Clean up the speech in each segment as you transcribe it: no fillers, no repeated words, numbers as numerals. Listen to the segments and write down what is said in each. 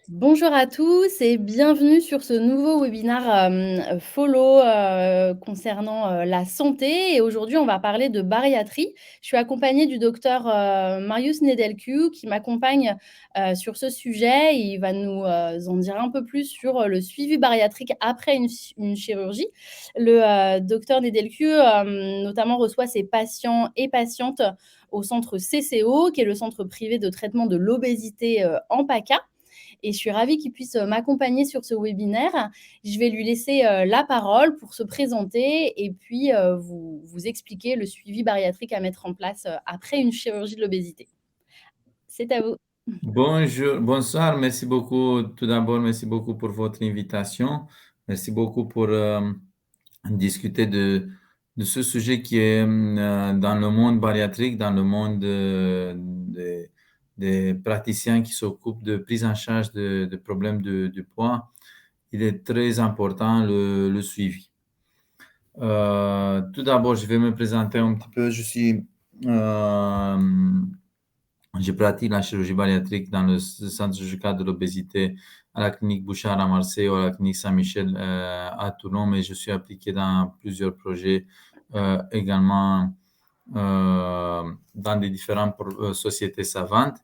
Bonjour à tous et bienvenue sur ce nouveau webinaire follow concernant la santé. Et aujourd'hui, on va parler de bariatrie. Je suis accompagnée du docteur Marius Nedelcu qui m'accompagne sur ce sujet. Il va nous en dire un peu plus sur le suivi bariatrique après une chirurgie. Le docteur Nedelcu notamment reçoit ses patients et patientes au centre CCO, qui est le centre privé de traitement de l'obésité en PACA. Et je suis ravie qu'il puisse m'accompagner sur ce webinaire. Je vais lui laisser la parole pour se présenter et puis vous expliquer le suivi bariatrique à mettre en place après une chirurgie de l'obésité. C'est à vous. Bonjour, bonsoir, merci beaucoup. Tout d'abord, merci beaucoup pour votre invitation. Merci beaucoup pour discuter de ce sujet qui est dans le monde bariatrique, dans le monde des praticiens qui s'occupent de prise en charge de problèmes de poids. Il est très important le suivi. Tout d'abord, je vais me présenter un petit peu. Je pratique la chirurgie bariatrique dans le centre chirurgical de l'obésité à la clinique Bouchard à Marseille ou à la clinique Saint-Michel à Toulon, mais je suis appliqué dans plusieurs projets également dans des différentes sociétés savantes.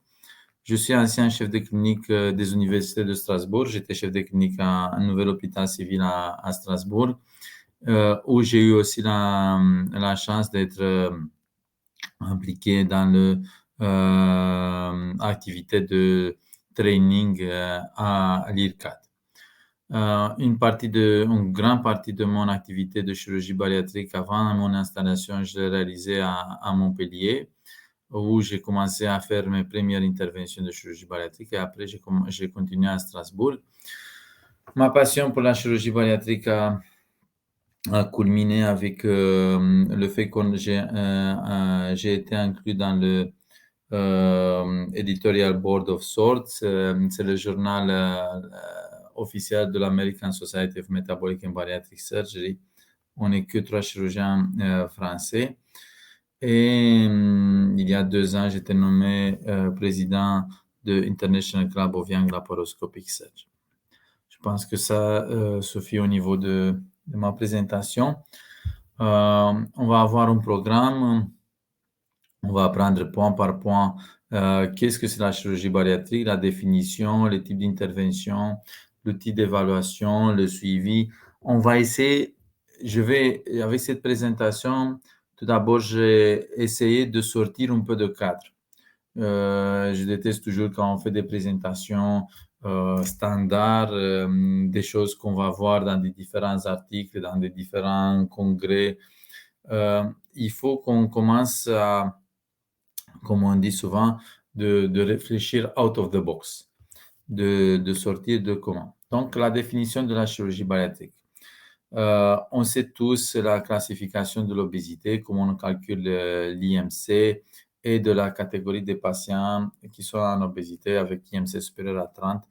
Je suis ancien chef de clinique des universités de Strasbourg. J'étais chef de clinique à un nouvel hôpital civil à Strasbourg, où j'ai eu aussi la chance d'être impliqué dans l'activité de training à l'IRCAD. Une grande partie de mon activité de chirurgie bariatrique avant mon installation, je l'ai réalisée à Montpellier, où j'ai commencé à faire mes premières interventions de chirurgie bariatrique et après j'ai continué à Strasbourg. Ma passion pour la chirurgie bariatrique a culminé avec le fait que j'ai été inclus dans le Editorial Board of Sorts. C'est le journal officiel de l'American Society of Metabolic and Bariatric Surgery. On n'est que 3 chirurgiens français. Et il y a 2 ans, j'étais nommé président de International Club of Young Laparoscopic Surgeons. Je pense que ça suffit au niveau de ma présentation. On va avoir un programme. On va apprendre point par point qu'est-ce que c'est la chirurgie bariatrique, la définition, les types d'intervention, l'outil d'évaluation, le suivi. On va essayer, avec cette présentation, tout d'abord, j'ai essayé de sortir un peu de cadre. Je déteste toujours quand on fait des présentations standards, des choses qu'on va voir dans des différents articles, dans des différents congrès. Il faut qu'on commence à, comme on dit souvent, de réfléchir out of the box, de sortir de comment. Donc, la définition de la chirurgie bariatrique. On sait tous la classification de l'obésité, comment on calcule l'IMC et de la catégorie des patients qui sont en obésité avec IMC supérieur à 30,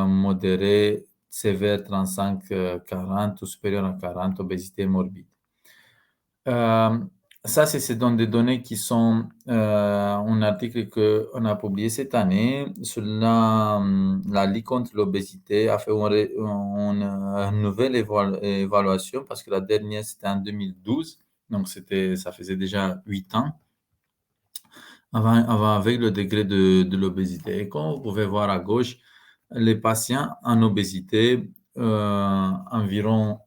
modéré, sévère 35-40 ou supérieur à 40, obésité morbide. Ça, c'est des données qui sont un article qu'on a publié cette année sur la Ligue contre l'obésité a fait une nouvelle évaluation parce que la dernière, c'était en 2012. Donc, ça faisait déjà 8 ans avec le degré de l'obésité. Et comme vous pouvez voir à gauche, les patients en obésité, environ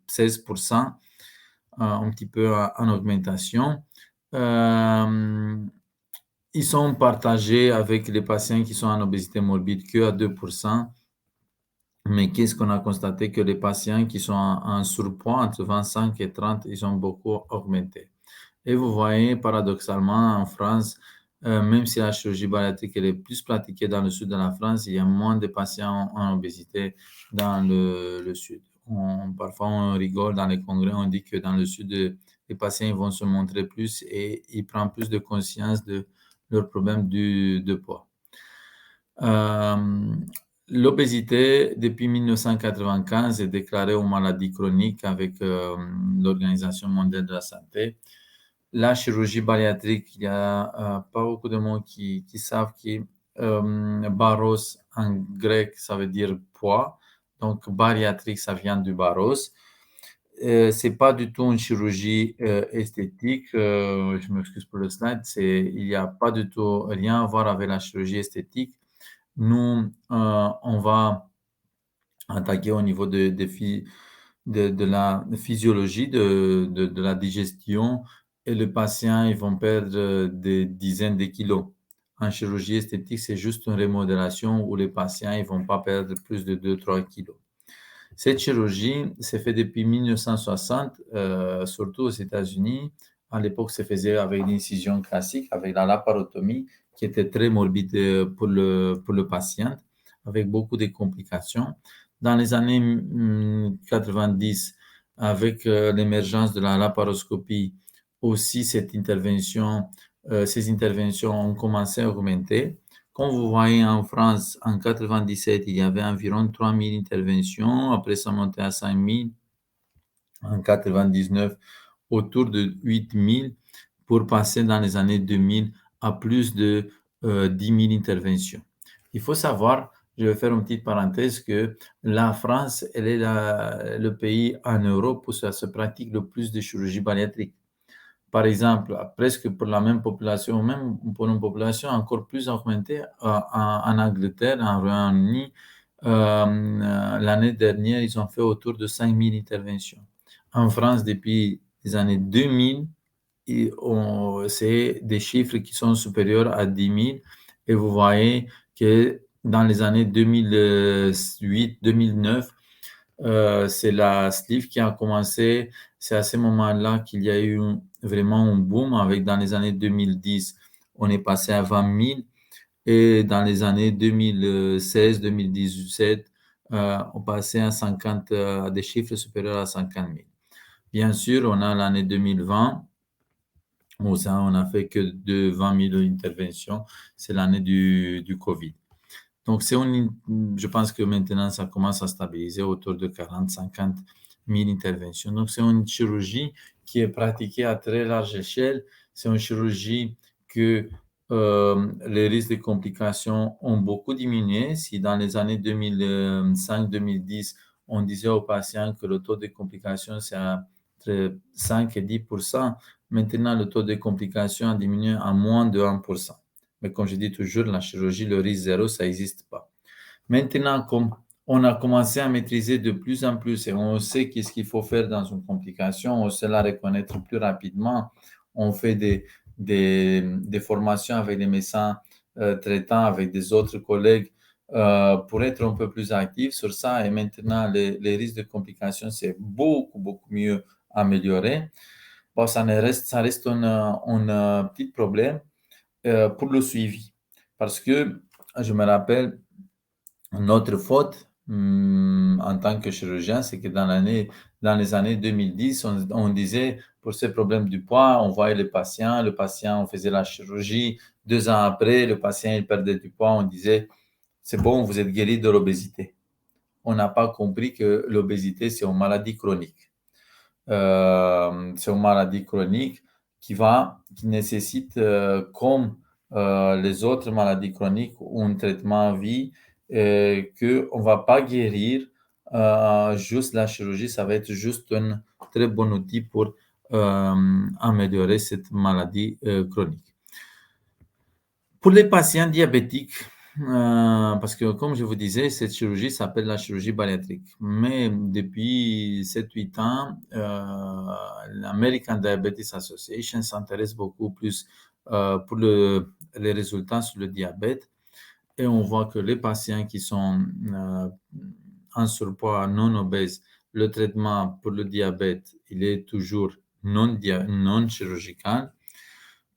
16%, un petit peu en augmentation. Ils sont partagés avec les patients qui sont en obésité morbide que à 2%. Mais qu'est-ce qu'on a constaté? Que les patients qui sont en surpoids, entre 25 et 30, ils ont beaucoup augmenté. Et vous voyez, paradoxalement, en France, même si la chirurgie bariatrique elle est plus pratiquée dans le sud de la France, il y a moins de patients en obésité dans le sud. Parfois, on rigole dans les congrès, on dit que dans le sud, les patients ils vont se montrer plus et ils prennent plus de conscience de leurs problèmes de poids. L'obésité, depuis 1995, est déclarée une maladie chronique avec l'Organisation mondiale de la santé. La chirurgie bariatrique, il n'y a pas beaucoup de monde qui savent que Baros, en grec, ça veut dire poids. Donc, bariatrique, ça vient du baros. C'est pas du tout une chirurgie esthétique. Je m'excuse pour le slide. Il n'y a pas du tout rien à voir avec la chirurgie esthétique. Nous, on va attaquer au niveau de la physiologie, de la digestion, et les patients, ils vont perdre des dizaines de kilos. En chirurgie esthétique, c'est juste une remodélation où les patients, ils vont pas perdre plus de 2-3 kilos. Cette chirurgie s'est faite depuis 1960, surtout aux États-Unis. À l'époque, se faisait avec une incision classique, avec la laparotomie, qui était très morbide pour le patient, avec beaucoup de complications. Dans les années 90, avec l'émergence de la laparoscopie, aussi ces interventions ont commencé à augmenter. Comme vous voyez, en France, en 97, il y avait environ 3000 interventions. Après, ça montait à 5000. En 99, autour de 8000 pour passer dans les années 2000 à plus de 10 000 interventions. Il faut savoir, je vais faire une petite parenthèse, que la France, elle est le pays en Europe où ça se pratique le plus de chirurgie bariatrique. Par exemple, presque pour la même population, même pour une population encore plus augmentée, en Angleterre, en Royaume-Uni, l'année dernière, ils ont fait autour de 5000 interventions. En France, depuis les années 2000, c'est des chiffres qui sont supérieurs à 10 000. Et vous voyez que dans les années 2008-2009, c'est la sleeve qui a commencé. C'est à ce moment-là qu'il y a eu vraiment un boom. Avec dans les années 2010, on est passé à 20 000. Et dans les années 2016-2017, on passait à des chiffres supérieurs à 50 000. Bien sûr, on a l'année 2020, où ça, on n'a fait que de 20 000 interventions. C'est l'année du Covid. Donc, je pense que maintenant, ça commence à stabiliser autour de 40-50 000 interventions. Donc, c'est une chirurgie qui est pratiquée à très large échelle. C'est une chirurgie que les risques de complications ont beaucoup diminué. Si dans les années 2005-2010, on disait aux patients que le taux de complications, c'est entre 5 et 10%, maintenant, le taux de complications a diminué à moins de 1%. Mais comme je dis toujours, la chirurgie, le risque zéro, ça n'existe pas. Maintenant, comme on a commencé à maîtriser de plus en plus et on sait qu'est-ce qu'il faut faire dans une complication, on sait la reconnaître plus rapidement, on fait des formations avec des médecins traitants, avec des autres collègues pour être un peu plus actifs sur ça. Et maintenant, les risques de complications, c'est beaucoup, beaucoup mieux amélioré. Bon, ça reste un petit problème pour le suivi. Parce que je me rappelle, notre faute en tant que chirurgien, c'est que dans les années 2010, on disait pour ce problème du poids, on voyait le patient, on faisait la chirurgie. 2 ans après, le patient il perdait du poids, on disait c'est bon, vous êtes guéri de l'obésité. On n'a pas compris que l'obésité, c'est une maladie chronique. C'est une maladie chronique qui nécessite, comme les autres maladies chroniques, un traitement à vie qu'on ne va pas guérir. Juste la chirurgie, ça va être juste un très bon outil pour améliorer cette maladie chronique. Pour les patients diabétiques, parce que comme je vous disais, cette chirurgie s'appelle la chirurgie bariatrique. Mais depuis 7-8 ans, l'American Diabetes Association s'intéresse beaucoup plus pour les résultats sur le diabète. Et on voit que les patients qui sont en surpoids non obèses, le traitement pour le diabète, il est toujours non chirurgical.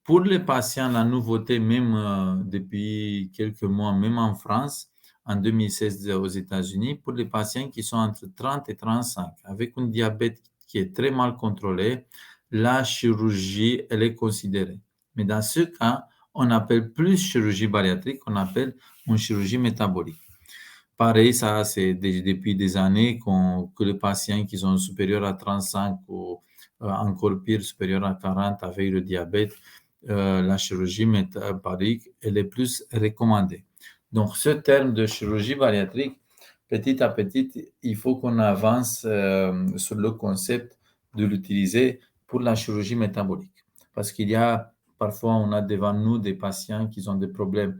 Pour les patients, la nouveauté, même depuis quelques mois, même en France, en 2016 aux États-Unis, pour les patients qui sont entre 30 et 35, avec un diabète qui est très mal contrôlé, la chirurgie, elle est considérée. Mais dans ce cas, on appelle plus chirurgie bariatrique, on appelle une chirurgie métabolique. Pareil, ça, c'est depuis des années que les patients qui sont supérieurs à 35 ou encore pire, supérieurs à 40 avec le diabète, la chirurgie métabolique elle est plus recommandée. Donc, ce terme de chirurgie bariatrique, petit à petit, il faut qu'on avance sur le concept de l'utiliser pour la chirurgie métabolique. Parce qu'il y a, parfois, on a devant nous des patients qui ont des problèmes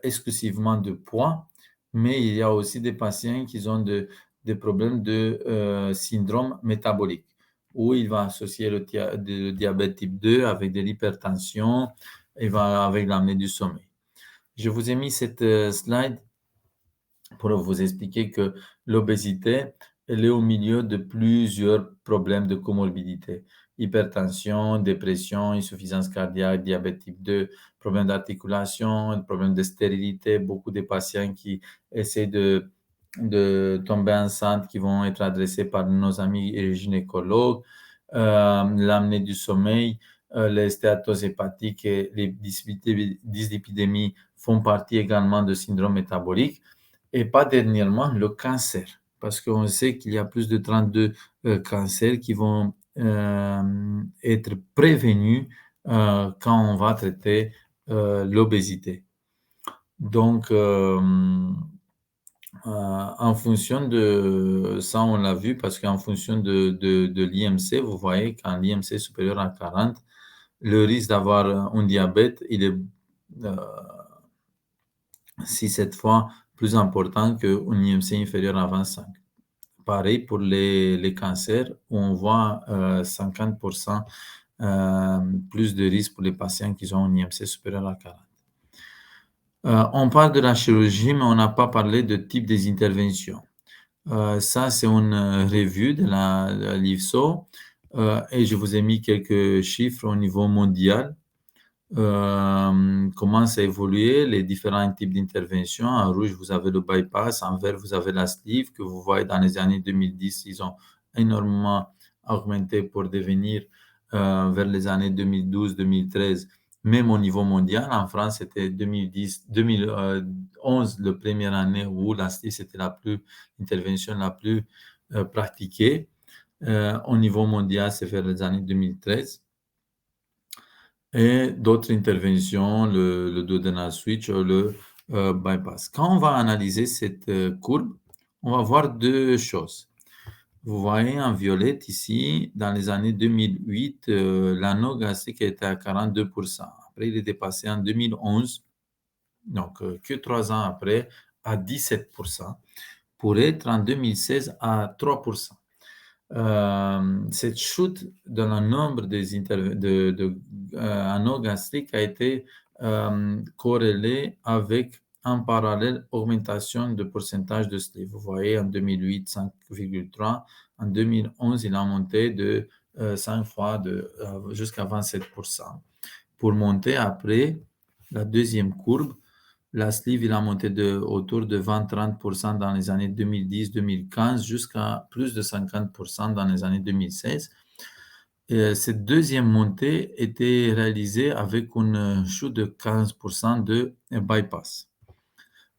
exclusivement de poids, mais il y a aussi des patients qui ont des problèmes de syndrome métabolique, où il va associer le diabète type 2 avec de l'hypertension et avec l'apnée du sommeil. Je vous ai mis cette slide pour vous expliquer que l'obésité, elle est au milieu de plusieurs problèmes de comorbidité. Hypertension, dépression, insuffisance cardiaque, diabète type 2, problèmes d'articulation, problèmes de stérilité, beaucoup de patients qui essaient de tomber enceintes qui vont être adressés par nos amis gynécologues, l'apnée du sommeil, les stéatoses hépatiques et les dyslipidémies font partie également de syndrome métabolique. Et pas dernièrement, le cancer, parce qu'on sait qu'il y a plus de 32 cancers qui vont être prévenus quand on va traiter l'obésité. Donc, en fonction de ça, on l'a vu, parce qu'en fonction de l'IMC, vous voyez quand l'IMC est supérieur à 40, le risque d'avoir un diabète, il est 6-7 fois plus important qu'un IMC inférieur à 25. Pareil pour les cancers, où on voit 50% plus de risque pour les patients qui ont un IMC supérieur à 40. On parle de la chirurgie, mais on n'a pas parlé de type des interventions. Ça, c'est une revue de la l'IFSO et je vous ai mis quelques chiffres au niveau mondial. Comment ça a évolué, les différents types d'interventions. En rouge, vous avez le bypass, en vert, vous avez la sleeve, que vous voyez dans les années 2010, ils ont énormément augmenté pour devenir vers les années 2012-2013, même au niveau mondial. En France, c'était 2011, la première année où la sleeve, c'était l'intervention la plus pratiquée. Au niveau mondial, c'est vers les années 2013. Et d'autres interventions, le duodenal switch ou le bypass. Quand on va analyser cette courbe, on va voir deux choses. Vous voyez en violette ici, dans les années 2008, l'anneau gastrique était à 42%. Après, il est passé en 2011, donc que 3 ans après, à 17%, pour être en 2016 à 3%. Cette chute dans le nombre des anneaux gastriques a été corrélée avec en parallèle augmentation de pourcentage de sleeve. Vous voyez en 2008 5,3, en 2011 il a monté de 5 fois jusqu'à 27%. Pour monter après la deuxième courbe, la sleeve, il a monté autour de 20-30% dans les années 2010-2015 jusqu'à plus de 50% dans les années 2016. Et cette deuxième montée était réalisée avec une chute de 15% de bypass.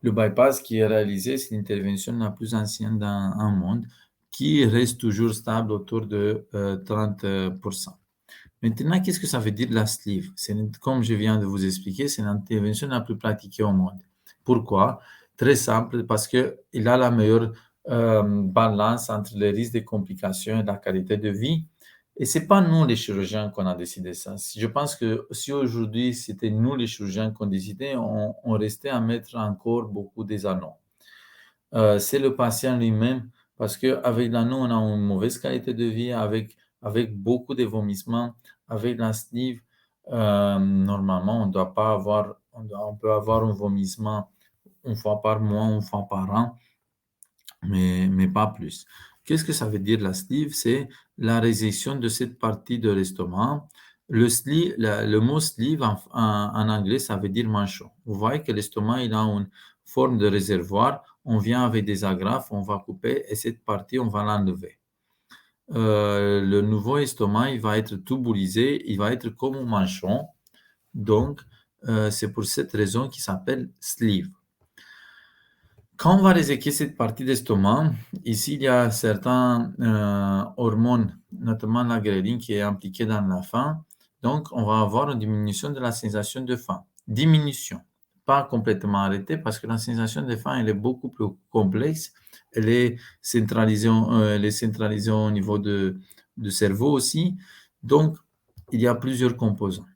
Le bypass qui est réalisé, c'est l'intervention la plus ancienne dans un monde qui reste toujours stable autour de 30%. Maintenant, qu'est-ce que ça veut dire la sleeve? Comme je viens de vous expliquer, c'est l'intervention la plus pratiquée au monde. Pourquoi? Très simple, parce qu'il a la meilleure balance entre les risques de complications et la qualité de vie. Et ce n'est pas nous, les chirurgiens, qu'on a décidé ça. Je pense que si aujourd'hui, c'était nous, les chirurgiens, qu'on décidait, on restait à mettre encore beaucoup des anneaux. C'est le patient lui-même, parce qu'avec l'anneau, on a une mauvaise qualité de vie, avec beaucoup de vomissements, avec la sleeve, normalement, on peut avoir un vomissement une fois par mois, une fois par an, mais pas plus. Qu'est-ce que ça veut dire la sleeve? C'est la résection de cette partie de l'estomac. Le mot sleeve en anglais, ça veut dire manchon. Vous voyez que l'estomac, il a une forme de réservoir. On vient avec des agrafes, on va couper et cette partie, on va l'enlever. Le nouveau estomac, il va être tout boulisé, il va être comme un manchon. Donc, c'est pour cette raison qu'il s'appelle sleeve. Quand on va réséquer cette partie d'estomac, ici, il y a certains hormones, notamment la ghrelin qui est impliquée dans la faim. Donc, on va avoir une diminution de la sensation de faim. Diminution, pas complètement arrêtée, parce que la sensation de faim, elle est beaucoup plus complexe. Elle est centralisée au niveau du cerveau aussi. Donc, il y a plusieurs composants.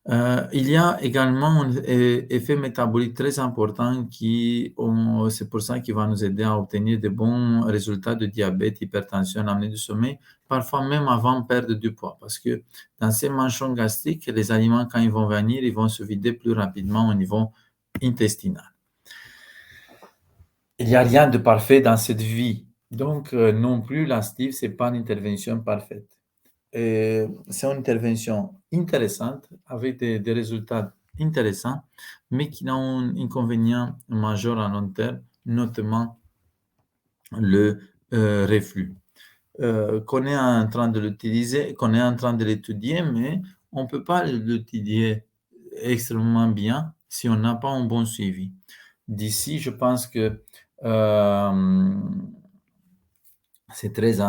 Il y a également un effet métabolique très important c'est pour ça qu'il va nous aider à obtenir de bons résultats de diabète, hypertension, apnée du sommeil, parfois même avant perdre du poids. Parce que dans ces manchons gastriques, les aliments, quand ils vont venir, ils vont se vider plus rapidement au niveau intestinal. Il n'y a rien de parfait dans cette vie. Donc, non plus, la sleeve, ce n'est pas une intervention parfaite. C'est une intervention intéressante avec des résultats intéressants, mais qui a un inconvénient majeur à long terme, notamment le reflux. Qu'on est en train de l'utiliser, qu'on est en train de l'étudier, mais on ne peut pas l'étudier extrêmement bien si on n'a pas un bon suivi. D'ici, je pense que c'est très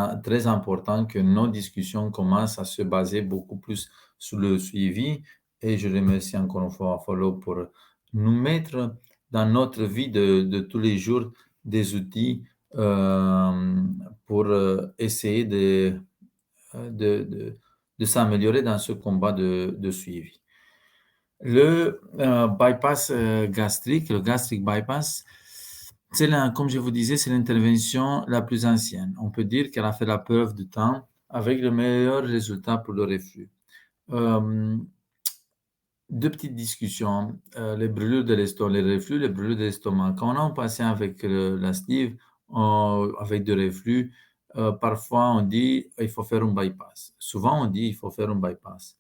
important que nos discussions commencent à se baser beaucoup plus sur le suivi. Et je remercie encore une fois Follow pour nous mettre dans notre vie de tous les jours des outils pour essayer de s'améliorer dans ce combat de suivi. Le bypass gastrique, le gastric bypass, comme je vous disais, c'est l'intervention la plus ancienne. On peut dire qu'elle a fait la preuve du temps avec le meilleur résultat pour le reflux. Deux petites discussions. Les brûlures de l'estomac, les reflux, les brûlures de l'estomac. Quand on a un patient avec la sleeve, avec du reflux, parfois on dit il faut faire un bypass. Souvent on dit il faut faire un bypass.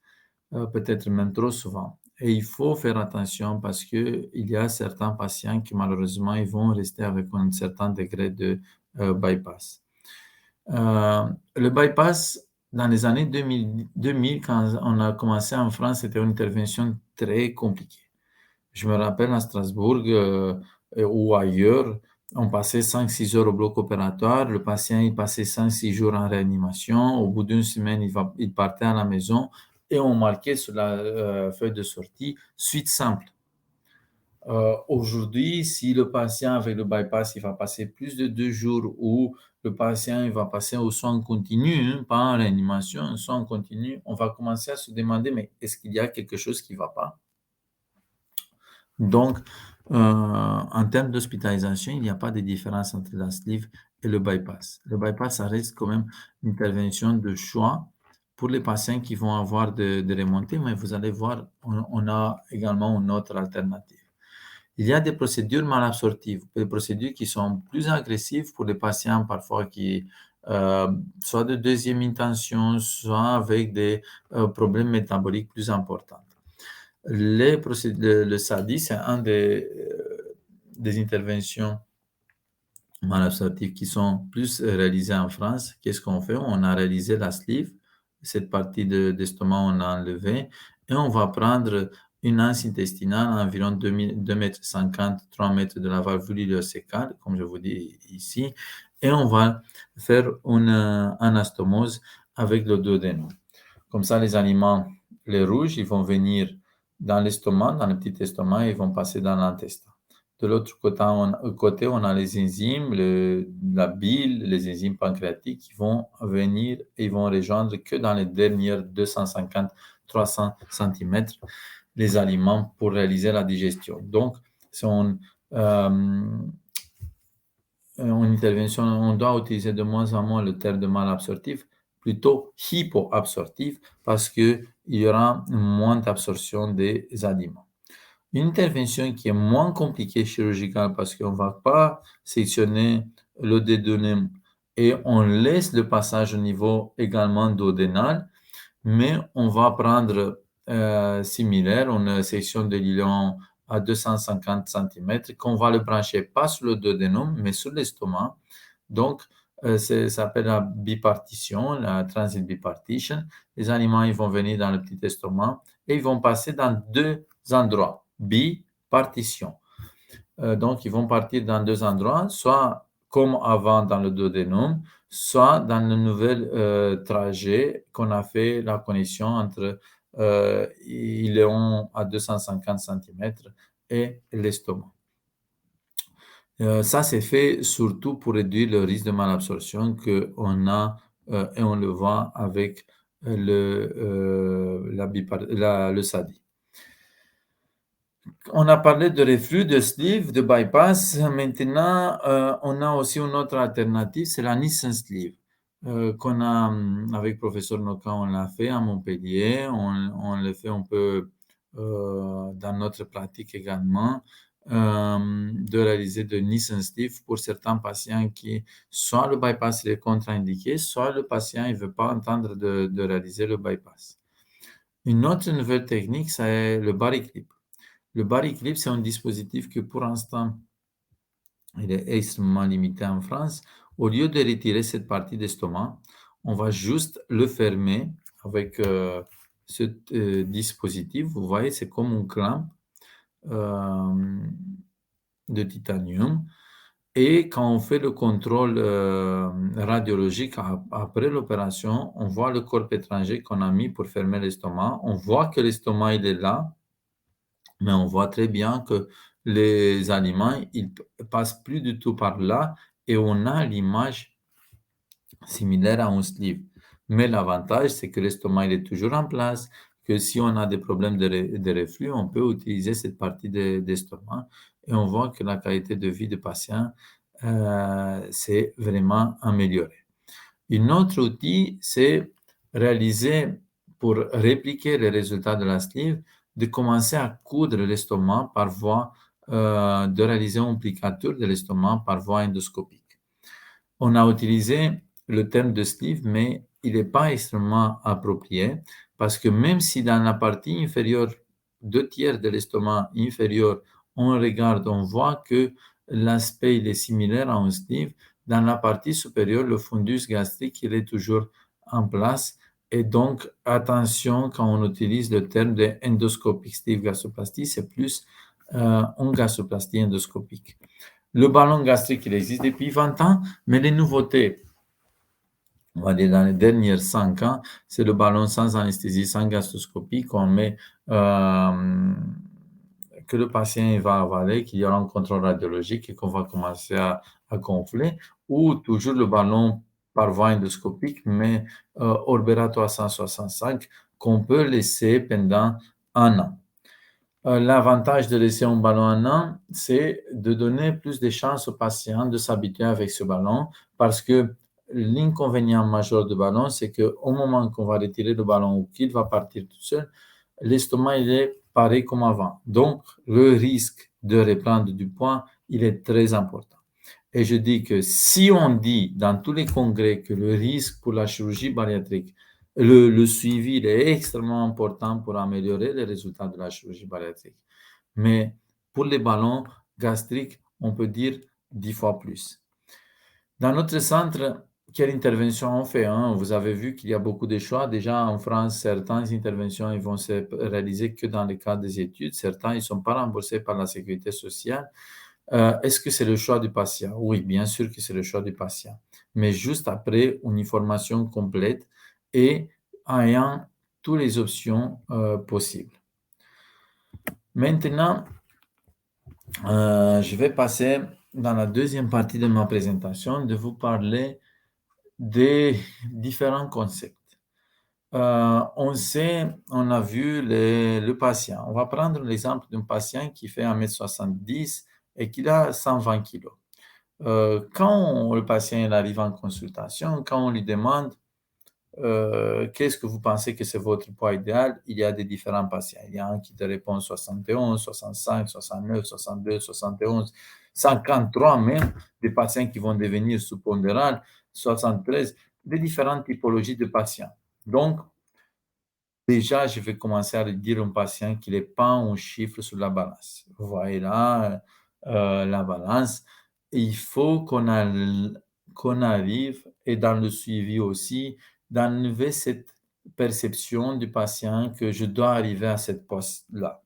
Peut-être même trop souvent. Et il faut faire attention parce qu'il y a certains patients qui malheureusement ils vont rester avec un certain degré de bypass. Le bypass, dans les années 2000, quand on a commencé en France, c'était une intervention très compliquée. Je me rappelle à Strasbourg ou ailleurs, on passait 5-6 heures au bloc opératoire, le patient il passait 5-6 jours en réanimation, au bout d'une semaine il partait à la maison et on marquait sur la feuille de sortie suite simple. Aujourd'hui, si le patient avec le bypass, il va passer plus de 2 jours ou le patient il va passer aux soins continus, pas en réanimation, en soins continus, on va commencer à se demander, mais est-ce qu'il y a quelque chose qui ne va pas? Donc, en termes d'hospitalisation, il n'y a pas de différence entre la sleeve et le bypass. Le bypass, ça reste quand même une intervention de choix pour les patients qui vont avoir des remontées, mais vous allez voir, on a également une autre alternative. Il y a des procédures mal absorptives, des procédures qui sont plus agressives pour les patients parfois qui, soit de deuxième intention, soit avec des problèmes métaboliques plus importants. Le SADI, c'est un des interventions mal absorptives qui sont plus réalisées en France. Qu'est-ce qu'on fait? On a réalisé la sleeve, cette partie d'estomac, on a enlevé et on va prendre une anse intestinale à environ 2,50 mètres, 3 mètres de la valvule iléosécale, comme je vous dis ici, et on va faire une anastomose avec le duodénum. Comme ça, les aliments, les rouges, ils vont venir dans l'estomac, dans le petit estomac, et ils vont passer dans l'intestin. De l'autre côté, on a les enzymes, la bile, les enzymes pancréatiques qui vont venir et ils vont rejoindre que dans les dernières 250-300 cm les aliments pour réaliser la digestion. Donc, c'est une intervention, on doit utiliser de moins en moins le terme de mal absorptif, plutôt hypoabsorptif, parce qu'il y aura moins d'absorption des aliments. Une intervention qui est moins compliquée chirurgicale parce qu'on ne va pas sectionner le duodénum et on laisse le passage au niveau également duodénal, mais on va prendre similaire, une section de l'ilion à 250 cm qu'on va le brancher pas sur le duodénum, mais sur l'estomac. Donc, ça s'appelle la bipartition, la transit bipartition. Les aliments ils vont venir dans le petit estomac et ils vont passer dans deux endroits. Bipartition. Donc, ils vont partir dans deux endroits, soit comme avant dans le duodénum, soit dans le nouvel trajet qu'on a fait, la connexion entre iléon à 250 centimètres et l'estomac. Ça, c'est fait surtout pour réduire le risque de malabsorption qu'on a et on le voit avec le SADI. On a parlé de reflux, de sleeve, de bypass. Maintenant, on a aussi une autre alternative, c'est la Nissen sleeve, qu'on a avec professeur Noka, on l'a fait à Montpellier. On le fait un peu dans notre pratique également, de réaliser de Nissen sleeve pour certains patients qui, soit le bypass est contre-indiqué, soit le patient ne veut pas entendre de réaliser le bypass. Une autre nouvelle technique, c'est le body clip. Le body clip, c'est un dispositif que pour l'instant, il est extrêmement limité en France. Au lieu de retirer cette partie d'estomac, on va juste le fermer avec ce dispositif. Vous voyez, c'est comme un clamp de titanium. Et quand on fait le contrôle radiologique après l'opération, on voit le corps étranger qu'on a mis pour fermer l'estomac. On voit que l'estomac, il est là, mais on voit très bien que les aliments, ils passent plus du tout par là et on a l'image similaire à un sleeve. Mais l'avantage, c'est que l'estomac, il est toujours en place, que si on a des problèmes de reflux, on peut utiliser cette partie d'estomac et on voit que la qualité de vie du patient s'est vraiment améliorée. Un autre outil, c'est réaliser, pour répliquer les résultats de la sleeve, de commencer à coudre l'estomac par voie, de réaliser une plicature de l'estomac par voie endoscopique. On a utilisé le terme de sleeve, mais il n'est pas extrêmement approprié parce que même si dans la partie inférieure, 2/3 de l'estomac inférieur, on regarde, on voit que l'aspect est similaire à un sleeve, dans la partie supérieure, le fundus gastrique, il est toujours en place. Et donc, attention quand on utilise le terme de endoscopic sleeve gastroplastie, c'est plus une gastroplastie endoscopique. Le ballon gastrique, il existe depuis 20 ans, mais les nouveautés, on va dire dans les derniers 5 ans, c'est le ballon sans anesthésie, sans gastroscopie qu'on met, que le patient va avaler, qu'il y aura un contrôle radiologique et qu'on va commencer à gonfler, ou toujours le ballon par voie endoscopique, mais Orbera 365, qu'on peut laisser pendant 1 an. L'avantage de laisser un ballon 1 an, c'est de donner plus de chances au patient de s'habituer avec ce ballon parce que l'inconvénient majeur du ballon, c'est qu'au moment qu'on va retirer le ballon ou qu'il va partir tout seul, l'estomac, il est pareil comme avant. Donc, le risque de reprendre du poids, il est très important. Et je dis que si on dit dans tous les congrès que le risque pour la chirurgie bariatrique, le suivi il est extrêmement important pour améliorer les résultats de la chirurgie bariatrique. Mais pour les ballons gastriques, on peut dire 10 fois plus. Dans notre centre, quelle intervention on fait, hein? Vous avez vu qu'il y a beaucoup de choix. Déjà, en France, certaines interventions ils vont se réaliser que dans le cadre des études. Certains, ils ne sont pas remboursés par la sécurité sociale. Est-ce que c'est le choix du patient? Oui, bien sûr que c'est le choix du patient. Mais juste après une formation complète et ayant toutes les options possibles. Maintenant, je vais passer dans la deuxième partie de ma présentation de vous parler des différents concepts. On sait, on a vu le patient. On va prendre l'exemple d'un patient qui fait 1m70 et qui a 120 kg. Quand le patient arrive en consultation, quand on lui demande qu'est-ce que vous pensez que c'est votre poids idéal, il y a des différents patients. Il y a un qui te répond 71, 65, 69, 62, 71, 53 même, des patients qui vont devenir sous-pondérales, 73, des différentes typologies de patients. Donc, déjà, je vais commencer à dire à un patient qu'il n'est pas un chiffre sur la balance. Vous voyez là, la balance. Il faut qu'on arrive, et dans le suivi aussi, d'enlever cette perception du patient que je dois arriver à cette poste-là.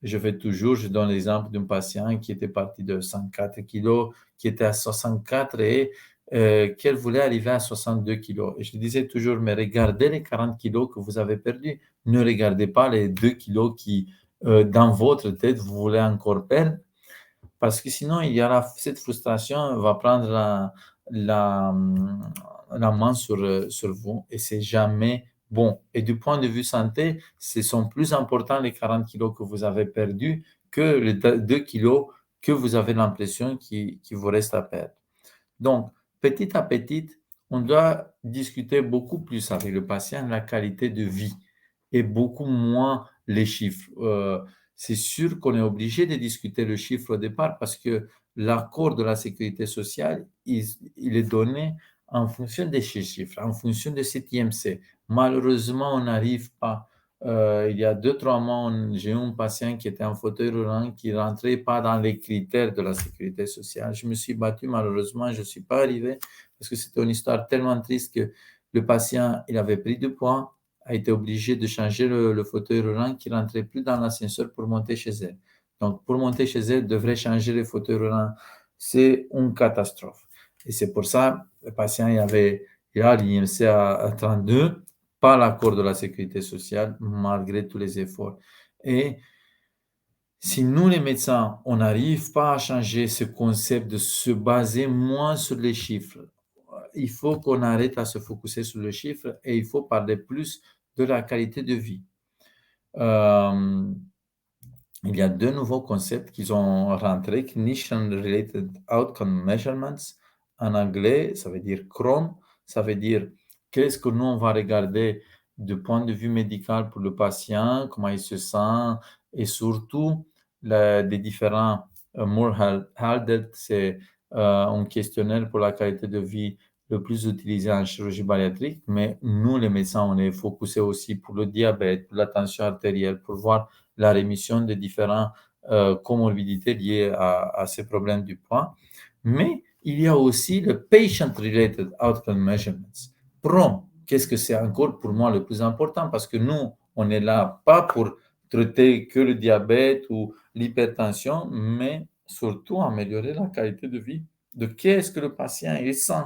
Je donne l'exemple d'un patient qui était parti de 104 kg, qui était à 64 et qu'elle voulait arriver à 62 kilos. Et je lui disais toujours, mais regardez les 40 kilos que vous avez perdus. Ne regardez pas les 2 kilos qui, dans votre tête, vous voulez encore perdre. Parce que sinon, il y aura cette frustration, va prendre la, la main sur vous et c'est jamais bon. Et du point de vue santé, ce sont plus importants les 40 kilos que vous avez perdus que les 2 kilos que vous avez l'impression qui vous reste à perdre. Donc, petit à petit, on doit discuter beaucoup plus avec le patient la qualité de vie et beaucoup moins les chiffres. C'est sûr qu'on est obligé de discuter le chiffre au départ parce que l'accord de la sécurité sociale, il est donné en fonction de ces chiffres, en fonction de cet IMC. Malheureusement, on n'arrive pas. Il y a 2, 3 mois, j'ai eu un patient qui était en fauteuil roulant qui ne rentrait pas dans les critères de la sécurité sociale. Je me suis battu, malheureusement, je ne suis pas arrivé parce que c'était une histoire tellement triste que le patient, il avait pris du poids, a été obligé de changer le fauteuil roulant qui ne rentrait plus dans l'ascenseur pour monter chez elle. Donc, pour monter chez elle, il devrait changer le fauteuil roulant. C'est une catastrophe. Et c'est pour ça, le patient, il a l'IMC à 32, pas l'accord de la sécurité sociale, malgré tous les efforts. Et si nous, les médecins, on n'arrive pas à changer ce concept de se baser moins sur les chiffres, il faut qu'on arrête à se focuser sur les chiffres et il faut parler plus de la qualité de vie. Il y a 2 nouveaux concepts qui ont rentré, Clinician Related Outcome Measurements. En anglais, ça veut dire CROM, ça veut dire qu'est-ce que nous, on va regarder du point de vue médical pour le patient, comment il se sent, et surtout des différents Moore-Haldert, c'est un questionnaire pour la qualité de vie le plus utilisé en chirurgie bariatrique, mais nous, les médecins, on est focusé aussi pour le diabète, pour la tension artérielle, pour voir la rémission des différentes comorbidités liées à ces problèmes du poids. Mais il y a aussi le Patient-Related Outcome Measurements. PROM, qu'est-ce que c'est encore pour moi le plus important? Parce que nous, on n'est là pas pour traiter que le diabète ou l'hypertension, mais surtout améliorer la qualité de vie de qu'est-ce que le patient il sent.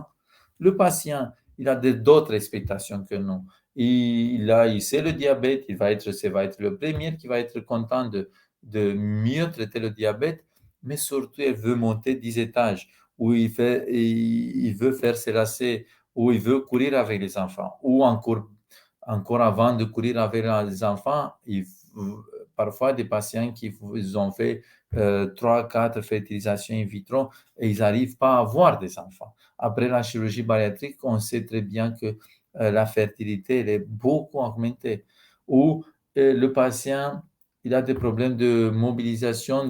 Le patient, il a d'autres expectations que nous. Il sait le diabète, ça va être le premier qui va être content de mieux traiter le diabète, mais surtout, il veut monter 10 étages, ou il veut faire ses lacets, ou il veut courir avec les enfants, ou encore avant de courir avec les enfants, parfois des patients qui ont fait 3, 4 fertilisations in vitro et ils n'arrivent pas à avoir des enfants. Après la chirurgie bariatrique, on sait très bien que la fertilité elle est beaucoup augmentée. Ou le patient, il a des problèmes de mobilisation,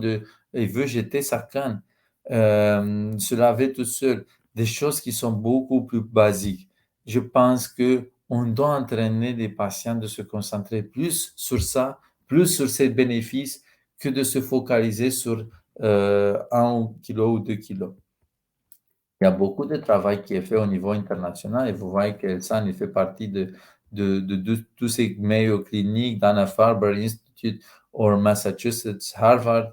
il veut jeter sa canne, se laver tout seul, des choses qui sont beaucoup plus basiques. Je pense qu'on doit entraîner les patients de se concentrer plus sur ça, plus sur ces bénéfices, que de se focaliser sur 1 kilo ou 2 kilos. Il y a beaucoup de travail qui est fait au niveau international et vous voyez qu'Elsan fait partie de tous ces Mayo Clinic, Dana-Farber Institute ou Massachusetts, Harvard,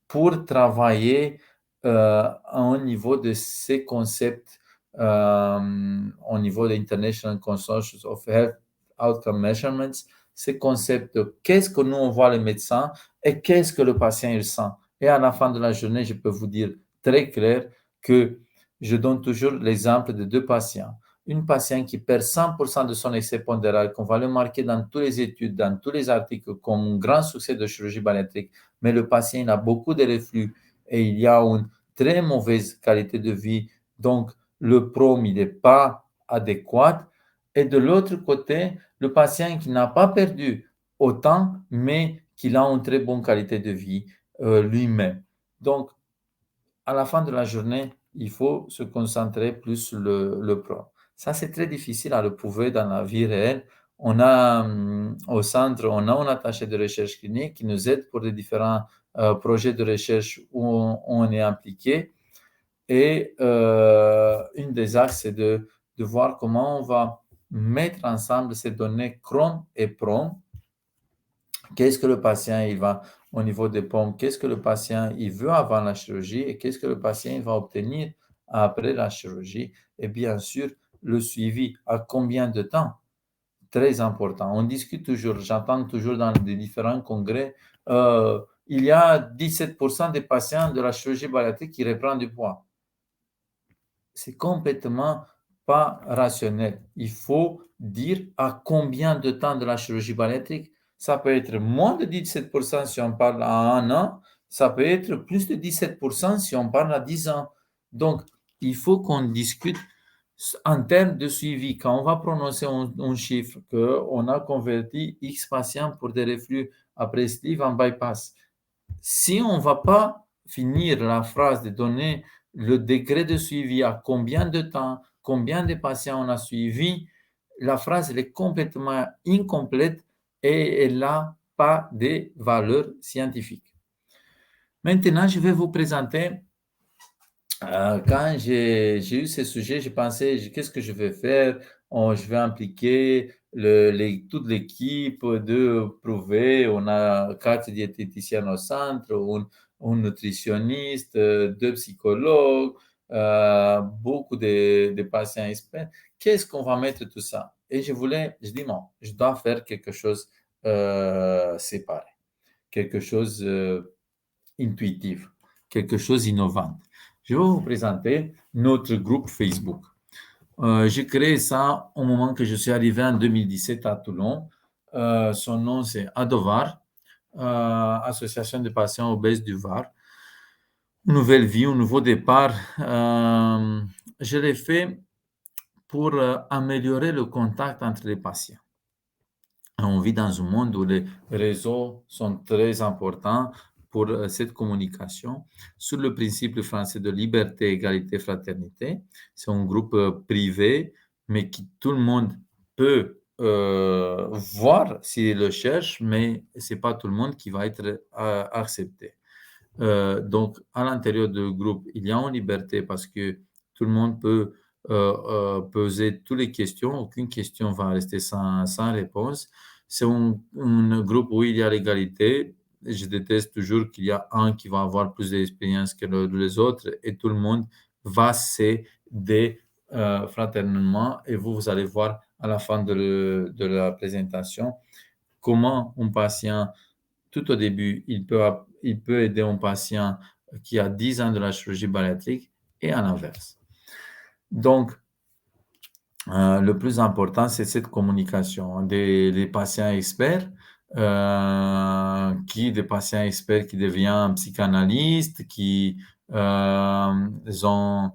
pour travailler au niveau de ces concepts, au niveau de International Consortium of Health Outcome Measurements, ces concepts de qu'est-ce que nous on voit les médecins et qu'est-ce que le patient il sent. Et à la fin de la journée, je peux vous dire très clair que je donne toujours l'exemple de 2 patients. Une patiente qui perd 100% de son excès pondéral, qu'on va le marquer dans toutes les études, dans tous les articles comme un grand succès de chirurgie bariatrique, mais le patient il a beaucoup de reflux et il y a une très mauvaise qualité de vie, donc le PROM il n'est pas adéquat. Et de l'autre côté, le patient qui n'a pas perdu autant, mais qui a une très bonne qualité de vie lui-même. Donc, à la fin de la journée, il faut se concentrer plus sur le PROM. Ça, c'est très difficile à le prouver dans la vie réelle. On a au centre, on a un attaché de recherche clinique qui nous aide pour les différents projets de recherche où on est impliqué. Et une des axes, c'est de voir comment on va mettre ensemble ces données CROM et PROM. Qu'est-ce que le patient il va au niveau des pompes, qu'est-ce que le patient il veut avant la chirurgie et qu'est-ce que le patient il va obtenir après la chirurgie. Et bien sûr, le suivi, à combien de temps? Très important. On discute toujours, j'entends toujours dans les différents congrès, il y a 17% des patients de la chirurgie bariatrique qui reprennent du poids. C'est complètement pas rationnel. Il faut dire à combien de temps de la chirurgie bariatrique. Ça peut être moins de 17% si on parle à un an, ça peut être plus de 17% si on parle à 10 ans. Donc, il faut qu'on discute en termes de suivi. Quand on va prononcer un chiffre, qu'on a converti X patients pour des reflux après sleeve en bypass, si on ne va pas finir la phrase de donner le degré de suivi, à combien de temps, combien de patients on a suivi, la phrase elle est complètement incomplète et elle n'a pas de valeur scientifique. Maintenant, je vais vous présenter, quand j'ai eu ce sujet, j'ai pensé, qu'est-ce que je vais faire? Je vais impliquer toute l'équipe de prouver, on a 4 diététiciens au centre, un nutritionniste, 2 psychologues, beaucoup de patients experts. Qu'est-ce qu'on va mettre tout ça? Et je dis non, je dois faire quelque chose séparé, quelque chose intuitif, quelque chose d'innovant. Je vais vous présenter notre groupe Facebook. J'ai créé ça au moment que je suis arrivé en 2017 à Toulon. Son nom, c'est Adovar, Association des patients obèses du Var. Une nouvelle vie, un nouveau départ. Je l'ai fait pour améliorer le contact entre les patients. On vit dans un monde où les réseaux sont très importants pour cette communication. Sur le principe français de liberté, égalité, fraternité, c'est un groupe privé, mais qui tout le monde peut voir s'il le cherche, mais ce n'est pas tout le monde qui va être accepté. Donc, à l'intérieur du groupe, il y a une liberté parce que tout le monde peut poser toutes les questions. Aucune question va rester sans réponse. C'est un groupe où il y a l'égalité. Je déteste toujours qu'il y a un qui va avoir plus d'expérience que les autres et tout le monde va s'aider fraternellement. Et vous allez voir à la fin de la présentation comment un patient tout au début, il peut aider un patient qui a 10 ans de la chirurgie bariatrique et à l'inverse. Donc, le plus important, c'est cette communication des patients experts, des patients experts qui deviennent psychanalystes, qui ont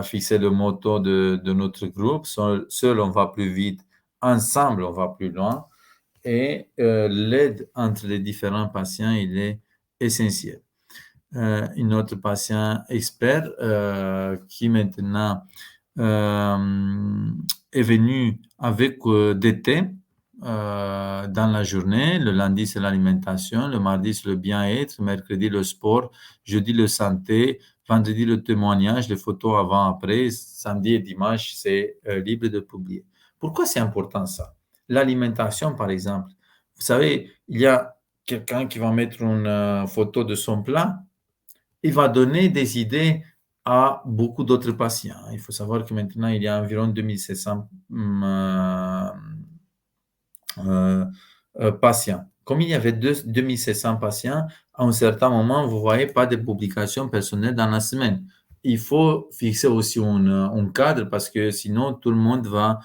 fixé le motto de notre groupe, seul on va plus vite, ensemble on va plus loin. Et l'aide entre les différents patients, il est essentiel. Un autre patient expert qui maintenant est venu avec des thèmes dans la journée. Le lundi, c'est l'alimentation. Le mardi, c'est le bien-être. Mercredi, le sport. Jeudi, le santé. Vendredi, le témoignage, les photos avant-après. Samedi et dimanche, c'est libre de publier. Pourquoi c'est important ça? L'alimentation, par exemple. Vous savez, il y a quelqu'un qui va mettre une photo de son plat. Il va donner des idées à beaucoup d'autres patients. Il faut savoir que maintenant, il y a environ 2700 patients. Comme il y avait 2700 patients, à un certain moment, vous voyez pas de publications personnelles dans la semaine. Il faut fixer aussi un cadre parce que sinon, tout le monde va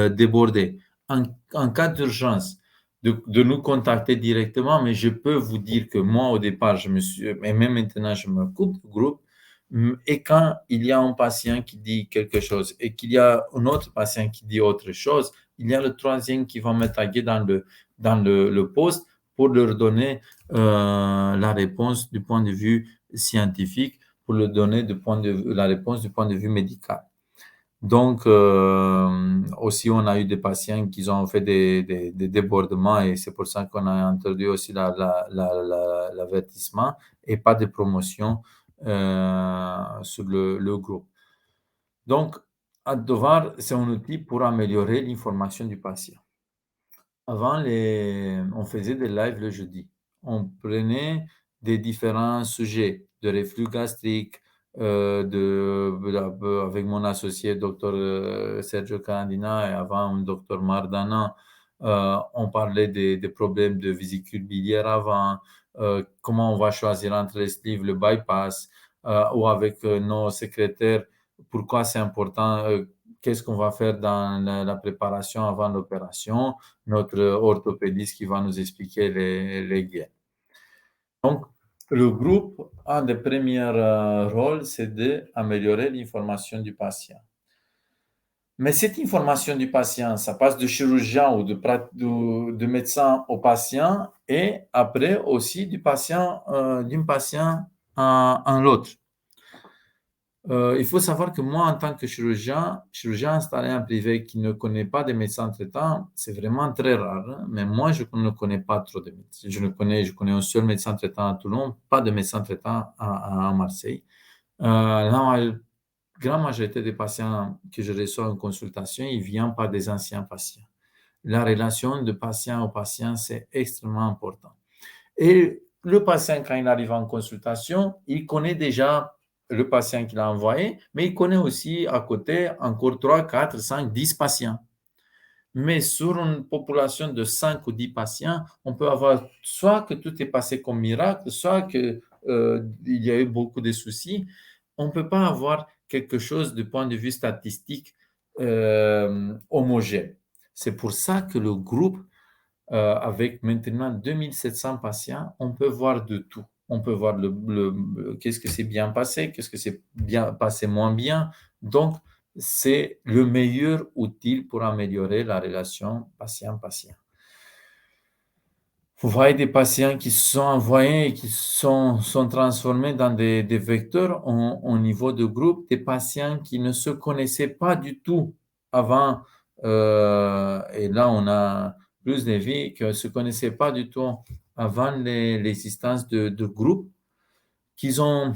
déborder. En cas d'urgence, de nous contacter directement, mais je peux vous dire que moi, au départ, et même maintenant, je me coupe du groupe. Et quand il y a un patient qui dit quelque chose et qu'il y a un autre patient qui dit autre chose, il y a le troisième qui va me taguer dans le post pour leur donner la réponse du point de vue scientifique, pour leur donner la réponse du point de vue médical. Donc, aussi, on a eu des patients qui ont fait des débordements et c'est pour ça qu'on a introduit aussi l'avertissement et pas de promotion sur le groupe. Donc, Adovar, c'est un outil pour améliorer l'information du patient. Avant, on faisait des lives le jeudi. On prenait des différents sujets de reflux gastrique, avec mon associé, docteur Sergio Carandina, et avant, docteur Mardana. On parlait des problèmes de vésicule biliaire avant, comment on va choisir entre les sleeves, le bypass, ou avec nos secrétaires, pourquoi c'est important, qu'est-ce qu'on va faire dans la préparation avant l'opération, notre orthopédiste qui va nous expliquer les gains. Donc, le groupe, un des premiers rôles, c'est d'améliorer l'information du patient. Mais cette information du patient, ça passe de chirurgien ou de médecin au patient et après aussi du patient, d'un patient à l'autre. Il faut savoir que moi, en tant que chirurgien installé en privé qui ne connaît pas de médecins traitants, c'est vraiment très rare. Hein. Mais moi, je ne connais pas trop de médecins. Je connais un seul médecin traitant à Toulon, pas de médecin traitant à Marseille. La grande majorité des patients que je reçois en consultation, ils viennent par des anciens patients. La relation de patient au patient, c'est extrêmement important. Et le patient, quand il arrive en consultation, il connaît déjà le patient qu'il a envoyé, mais il connaît aussi à côté encore 3, 4, 5, 10 patients. Mais sur une population de 5 ou 10 patients, on peut avoir soit que tout est passé comme miracle, soit qu'il y a eu beaucoup de soucis. On ne peut pas avoir quelque chose du point de vue statistique homogène. C'est pour ça que le groupe, avec maintenant 2700 patients, on peut voir de tout. On peut voir qu'est-ce que c'est bien passé, qu'est-ce que c'est bien passé moins bien. Donc, c'est le meilleur outil pour améliorer la relation patient-patient. Vous voyez des patients qui sont envoyés et qui sont transformés dans des vecteurs au niveau de groupe, des patients qui ne se connaissaient pas du tout avant. Et là, on a plus de vies qui ne se connaissaient pas du tout avant l'existence de groupes, qu'ils ont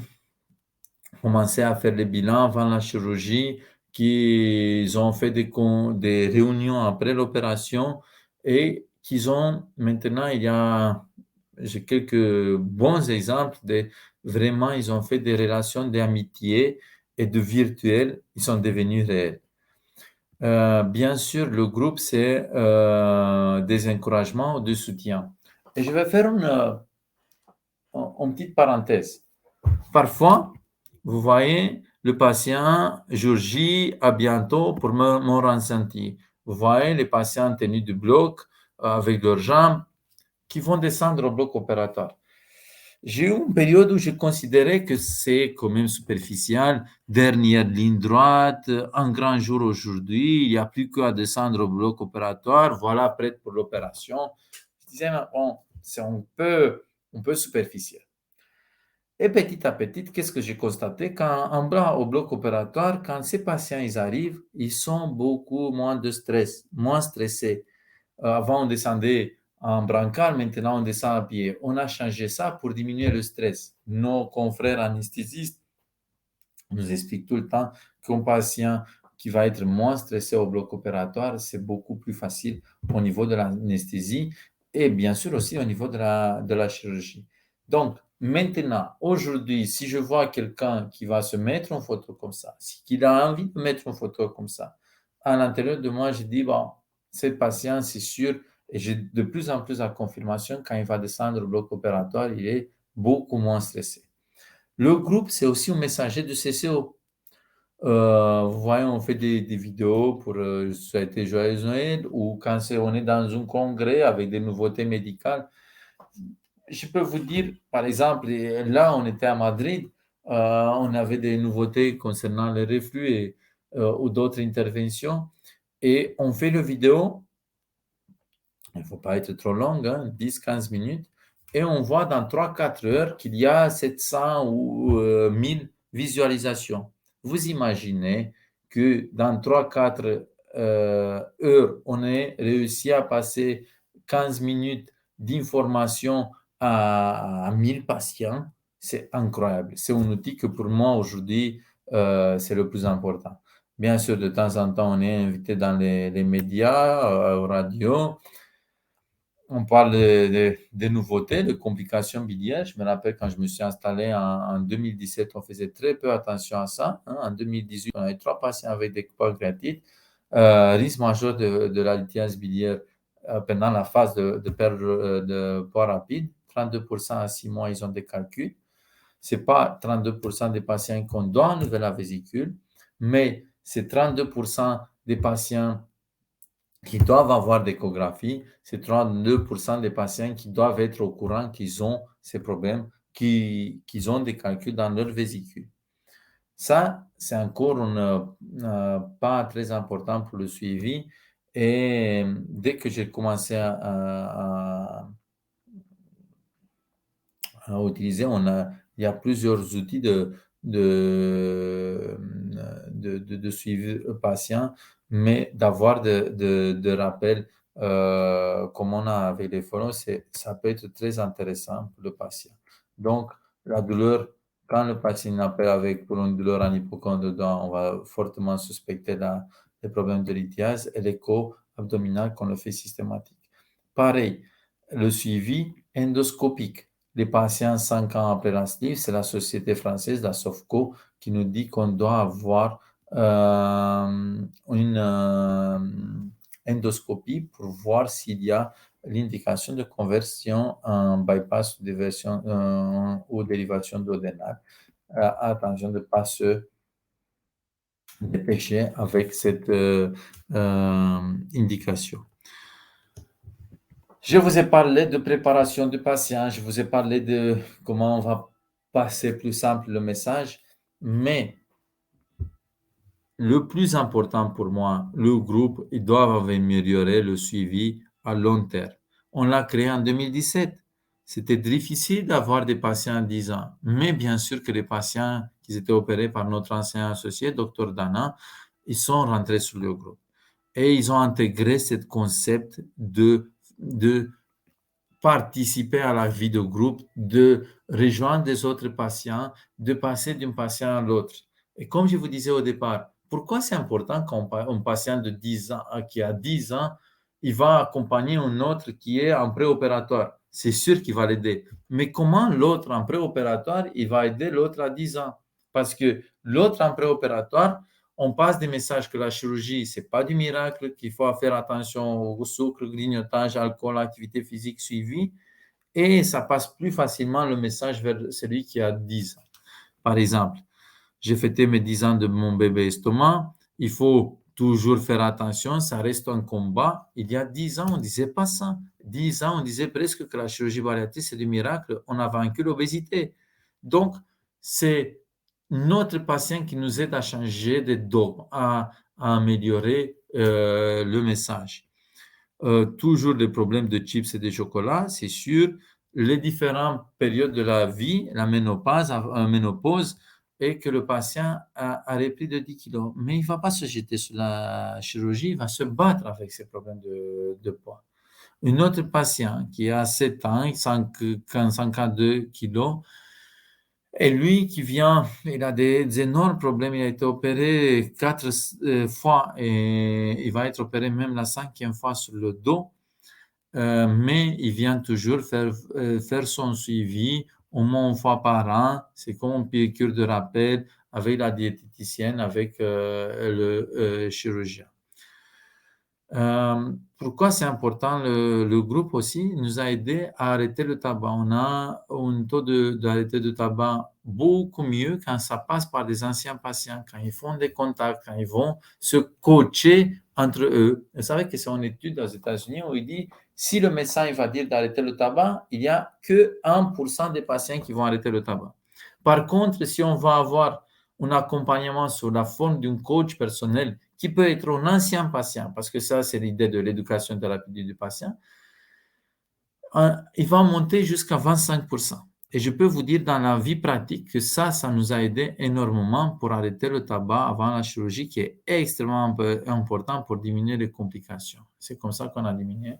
commencé à faire les bilans avant la chirurgie, qu'ils ont fait des réunions après l'opération et qu'ils ont maintenant, j'ai quelques bons exemples de vraiment, ils ont fait des relations d'amitié et de virtuel, ils sont devenus réels. Bien sûr, le groupe, c'est des encouragements ou du soutien. Et je vais faire une petite parenthèse. Parfois, vous voyez, le patient, jour J, à bientôt pour mon ressenti. Vous voyez les patients tenus du bloc avec leurs jambes qui vont descendre au bloc opératoire. J'ai eu une période où je considérais que c'est quand même superficiel. Dernière ligne droite, un grand jour aujourd'hui, il n'y a plus qu'à descendre au bloc opératoire, voilà, prête pour l'opération. Je disais, bon, c'est un peu superficiel. Et petit à petit, qu'est-ce que j'ai constaté? Quand on va au bloc opératoire, quand ces patients ils arrivent, ils sont beaucoup moins de stress, moins stressés. Avant, on descendait en brancard, maintenant on descend à pied. On a changé ça pour diminuer le stress. Nos confrères anesthésistes nous expliquent tout le temps qu'un patient qui va être moins stressé au bloc opératoire, c'est beaucoup plus facile au niveau de l'anesthésie et bien sûr aussi au niveau de la chirurgie. Donc, maintenant, aujourd'hui, si je vois quelqu'un qui va se mettre en photo comme ça, qu'il a envie de mettre une photo comme ça, à l'intérieur de moi, je dis, bon, ce patient, c'est sûr, et j'ai de plus en plus la confirmation, quand il va descendre au bloc opératoire, il est beaucoup moins stressé. Le groupe, c'est aussi un messager de CCO. Vous voyez, on fait des vidéos pour souhaiter Joyeux Noël ou quand on est dans un congrès avec des nouveautés médicales. Je peux vous dire, par exemple, là, on était à Madrid, on avait des nouveautés concernant le reflux ou d'autres interventions et on fait le vidéo. Il ne faut pas être trop long, hein, 10-15 minutes. Et on voit dans 3-4 heures qu'il y a 700 ou 1000 visualisations. Vous imaginez que dans 3-4 heures, on ait réussi à passer 15 minutes d'information à 1000 patients. C'est incroyable. C'est un outil que pour moi, aujourd'hui, c'est le plus important. Bien sûr, de temps en temps, on est invité dans les médias, aux radios. on parle de nouveautés, de complications biliaires. Je me rappelle quand je me suis installé en 2017, on faisait très peu attention à ça, hein. En 2018, on avait 3 patients avec des pancréatites. Risque majeur de la lithiase biliaire pendant la phase de perte de poids rapide. 32% à 6 mois, ils ont des calculs. Ce n'est pas 32% des patients qu'on doit enlever la vésicule, mais c'est 32% des patients qui doivent avoir d'échographie, c'est 32% des patients qui doivent être au courant qu'ils ont ces problèmes, qu'ils ont des calculs dans leur vésicule. Ça, c'est encore pas très important pour le suivi. Et dès que j'ai commencé à utiliser, il y a plusieurs outils de, de suivi patient, mais d'avoir de rappels comme on a avec les forums, ça peut être très intéressant pour le patient. Donc, la douleur, quand le patient appelle avec pour une douleur en hypocondre dedans, on va fortement suspecter les problèmes de lithiase et l'écho abdominal qu'on le fait systématique. Pareil, le suivi endoscopique. Les patients 5 ans après la sleeve, c'est la société française, la SOFCO, qui nous dit qu'on doit avoir une endoscopie pour voir s'il y a l'indication de conversion en bypass ou dérivation duodénale. Attention de ne pas se dépêcher avec cette indication. Je vous ai parlé de préparation du patient, je vous ai parlé de comment on va passer plus simple le message, mais le plus important pour moi, le groupe, ils doivent améliorer le suivi à long terme. On l'a créé en 2017. C'était difficile d'avoir des patients à 10 ans, mais bien sûr que les patients qui étaient opérés par notre ancien associé, Dr Dana, ils sont rentrés sur le groupe. Et ils ont intégré ce concept de participer à la vie de groupe, de rejoindre des autres patients, de passer d'un patient à l'autre. Et comme je vous disais au départ, pourquoi c'est important qu'un patient de 10 ans, qui a 10 ans, il va accompagner un autre qui est en préopératoire? C'est sûr qu'il va l'aider. Mais comment l'autre en préopératoire, il va aider l'autre à 10 ans? Parce que l'autre en préopératoire, on passe des messages que la chirurgie, ce n'est pas du miracle, qu'il faut faire attention au sucre, grignotage, alcool, activité physique suivie, et ça passe plus facilement le message vers celui qui a 10 ans. Par exemple, j'ai fêté mes 10 ans de mon bébé estomac, il faut toujours faire attention, ça reste un combat. Il y a 10 ans, on ne disait pas ça. 10 ans, on disait presque que la chirurgie bariatrique, c'est du miracle, on a vaincu l'obésité. Donc, c'est notre patient qui nous aide à changer de dogme, à améliorer le message. Toujours des problèmes de chips et de chocolat, c'est sûr. Les différentes périodes de la vie, la ménopause, et que le patient a repris de 10 kilos. Mais il ne va pas se jeter sur la chirurgie, il va se battre avec ses problèmes de poids. Un autre patient qui a 7 ans, 52 kilos, et lui qui vient, il a des énormes problèmes, il a été opéré 4 fois et il va être opéré même la 5e fois sur le dos, mais il vient toujours faire son suivi au moins une fois par an. C'est comme une piqûre de rappel avec la diététicienne, avec le chirurgien. Pourquoi c'est important? Le groupe aussi nous a aidé à arrêter le tabac. On a un taux d'arrêté de tabac beaucoup mieux quand ça passe par des anciens patients, quand ils font des contacts, quand ils vont se coacher entre eux. Vous savez que c'est une étude aux États-Unis où il dit si le médecin il va dire d'arrêter le tabac, il n'y a que 1% des patients qui vont arrêter le tabac. Par contre, si on va avoir un accompagnement sous la forme d'un coach personnel qui peut être un ancien patient, parce que ça, c'est l'idée de l'éducation thérapeutique du patient, il va monter jusqu'à 25%. Et je peux vous dire dans la vie pratique que ça nous a aidé énormément pour arrêter le tabac avant la chirurgie, qui est extrêmement important pour diminuer les complications. C'est comme ça qu'on a diminué.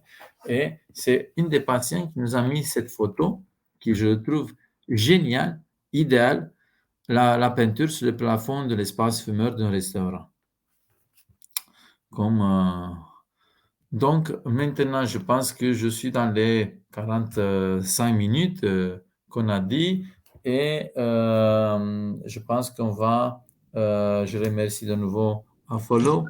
Et c'est une des patients qui nous a mis cette photo, qui je trouve géniale, idéale, la peinture sur le plafond de l'espace fumeur d'un restaurant. Comme Donc, maintenant, je pense que je suis dans les 45 minutes qu'on a dit et je pense je remercie de nouveau à Follow.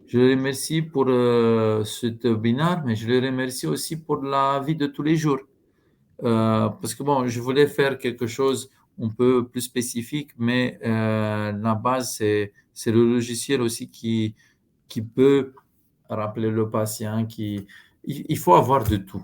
Je le remercie pour ce webinaire, mais je le remercie aussi pour la vie de tous les jours. Parce que bon, je voulais faire quelque chose un peu plus spécifique, mais la base, c'est le logiciel aussi qui peut rappeler le patient il faut avoir de tout.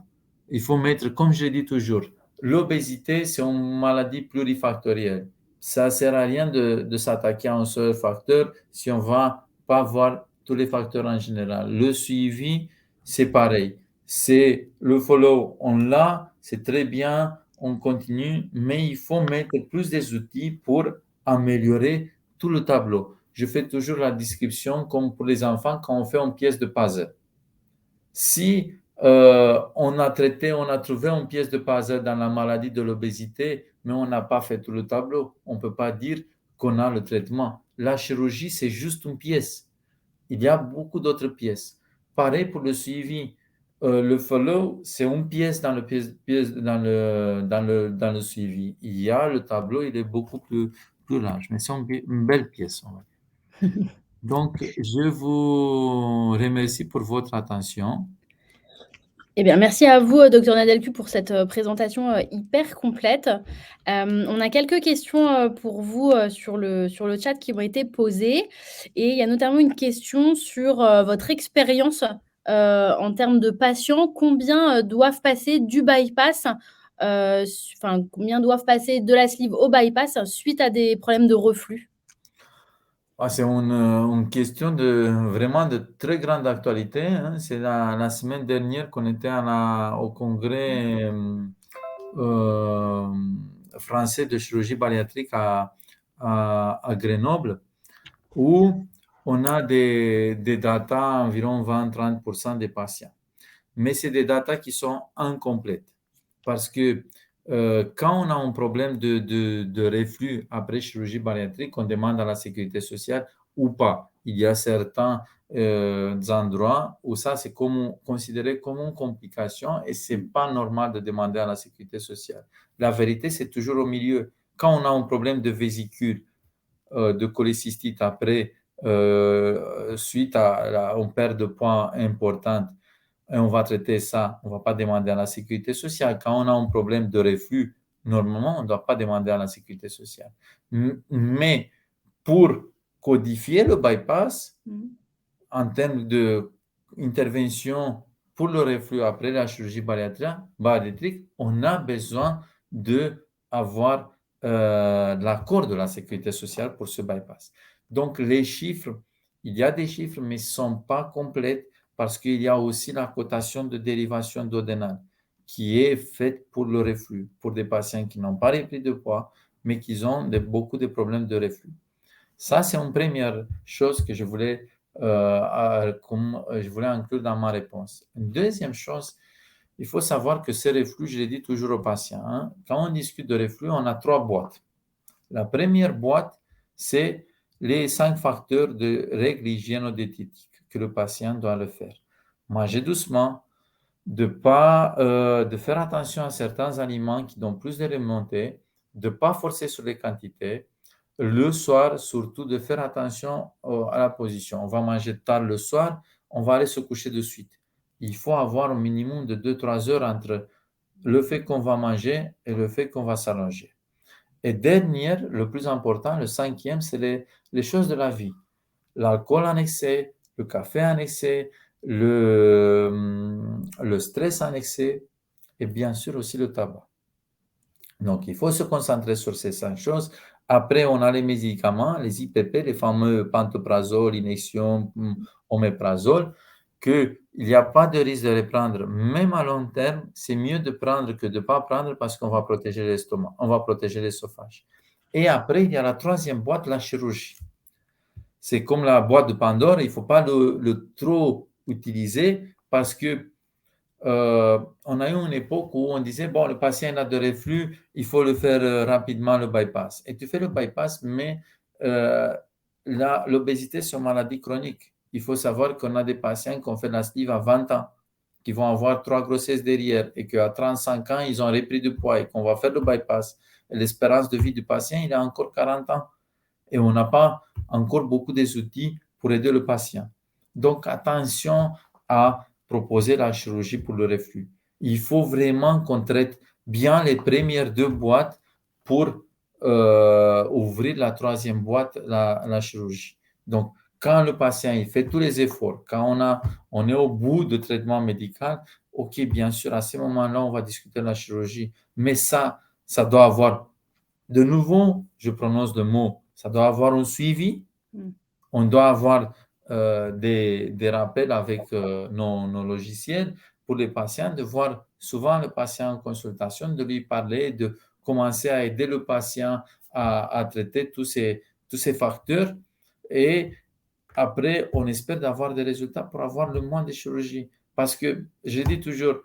Il faut mettre, comme je dis toujours, l'obésité, c'est une maladie plurifactorielle. Ça ne sert à rien de s'attaquer à un seul facteur si on ne va pas voir tous les facteurs en général. Le suivi, c'est pareil. C'est le follow, on l'a, c'est très bien, on continue, mais il faut mettre plus des outils pour améliorer tout le tableau. Je fais toujours la description comme pour les enfants quand on fait une pièce de puzzle. Si on a trouvé une pièce de puzzle dans la maladie de l'obésité, mais on n'a pas fait tout le tableau, on ne peut pas dire qu'on a le traitement. La chirurgie, c'est juste une pièce. Il y a beaucoup d'autres pièces. Pareil pour le suivi. Le follow, c'est une pièce dans le suivi. Il y a le tableau, il est beaucoup plus large, mais c'est une belle pièce. Donc, je vous remercie pour votre attention. Eh bien, merci à vous, docteur Nadelcu, pour cette, présentation, hyper complète. On a quelques questions, pour vous, sur le chat qui m'ont été posées et il y a notamment une question sur, votre expérience, en termes de patients. Combien, doivent passer du bypass, combien doivent passer de la sleeve au bypass suite à des problèmes de reflux? Ah, c'est une question vraiment de très grande actualité, hein. C'est la semaine dernière qu'on était au congrès euh, français de chirurgie bariatrique à Grenoble, où on a des datas environ 20-30% des patients. Mais c'est des datas qui sont incomplètes parce que quand on a un problème de reflux après chirurgie bariatrique, on demande à la sécurité sociale ou pas. Il y a certains endroits où ça, c'est considéré comme une complication et ce n'est pas normal de demander à la sécurité sociale. La vérité, c'est toujours au milieu. Quand on a un problème de vésicule, de cholécystite après, suite à une perte de poids importante, et on va traiter ça. On ne va pas demander à la sécurité sociale. Quand on a un problème de reflux, normalement, on ne doit pas demander à la sécurité sociale. Mais pour codifier le bypass, en termes d'intervention pour le reflux après la chirurgie bariatrique, on a besoin d'avoir l'accord de la sécurité sociale pour ce bypass. Donc, les chiffres, il y a des chiffres, mais ils ne sont pas complets parce qu'il y a aussi la cotation de dérivation duodénale qui est faite pour le reflux, pour des patients qui n'ont pas repris de poids, mais qui ont beaucoup de problèmes de reflux. Ça, c'est une première chose que je voulais inclure dans ma réponse. Une deuxième chose, il faut savoir que ces reflux, je l'ai dit toujours aux patients, hein, quand on discute de reflux, on a 3 boîtes. La première boîte, c'est les 5 facteurs de règles hygiéno-diététiques que le patient doit le faire. Manger doucement, de faire attention à certains aliments qui donnent plus de remontées, de ne pas forcer sur les quantités. Le soir, surtout, de faire attention à la position. On va manger tard le soir, on va aller se coucher de suite. Il faut avoir un minimum de 2-3 heures entre le fait qu'on va manger et le fait qu'on va s'allonger. Et dernier, le plus important, le cinquième, c'est les choses de la vie. L'alcool en excès, le café en excès, le stress en excès et bien sûr aussi le tabac. Donc, il faut se concentrer sur ces 5 choses. Après, on a les médicaments, les IPP, les fameux pantoprazole, Inexion, oméprazole, qu'il n'y a pas de risque de les prendre. Même à long terme, c'est mieux de prendre que de ne pas prendre parce qu'on va protéger l'estomac, on va protéger l'œsophage. Et après, il y a la troisième boîte, la chirurgie. C'est comme la boîte de Pandore, il ne faut pas le trop utiliser parce que on a eu une époque où on disait, bon, le patient a de reflux, il faut le faire rapidement, le bypass. Et tu fais le bypass, mais l'obésité, c'est une maladie chronique. il faut savoir qu'on a des patients qui ont fait la sleeve à 20 ans, qui vont avoir 3 grossesses derrière et qu'à 35 ans, ils ont repris du poids et qu'on va faire le bypass. Et l'espérance de vie du patient, il a encore 40 ans. Et on n'a pas encore beaucoup d'outils pour aider le patient. Donc, attention à proposer la chirurgie pour le reflux. Il faut vraiment qu'on traite bien les premières 2 boîtes pour ouvrir la 3e boîte, la chirurgie. Donc, quand le patient il fait tous les efforts, quand on est au bout du traitement médical, OK, bien sûr, à ce moment-là, on va discuter de la chirurgie. Mais ça doit avoir, de nouveau, je prononce le mot, ça doit avoir un suivi. On doit avoir des rappels avec nos logiciels pour les patients, de voir souvent le patient en consultation, de lui parler, de commencer à aider le patient à traiter tous ces facteurs. Et après, on espère d'avoir des résultats pour avoir le moins de chirurgie. Parce que je dis toujours,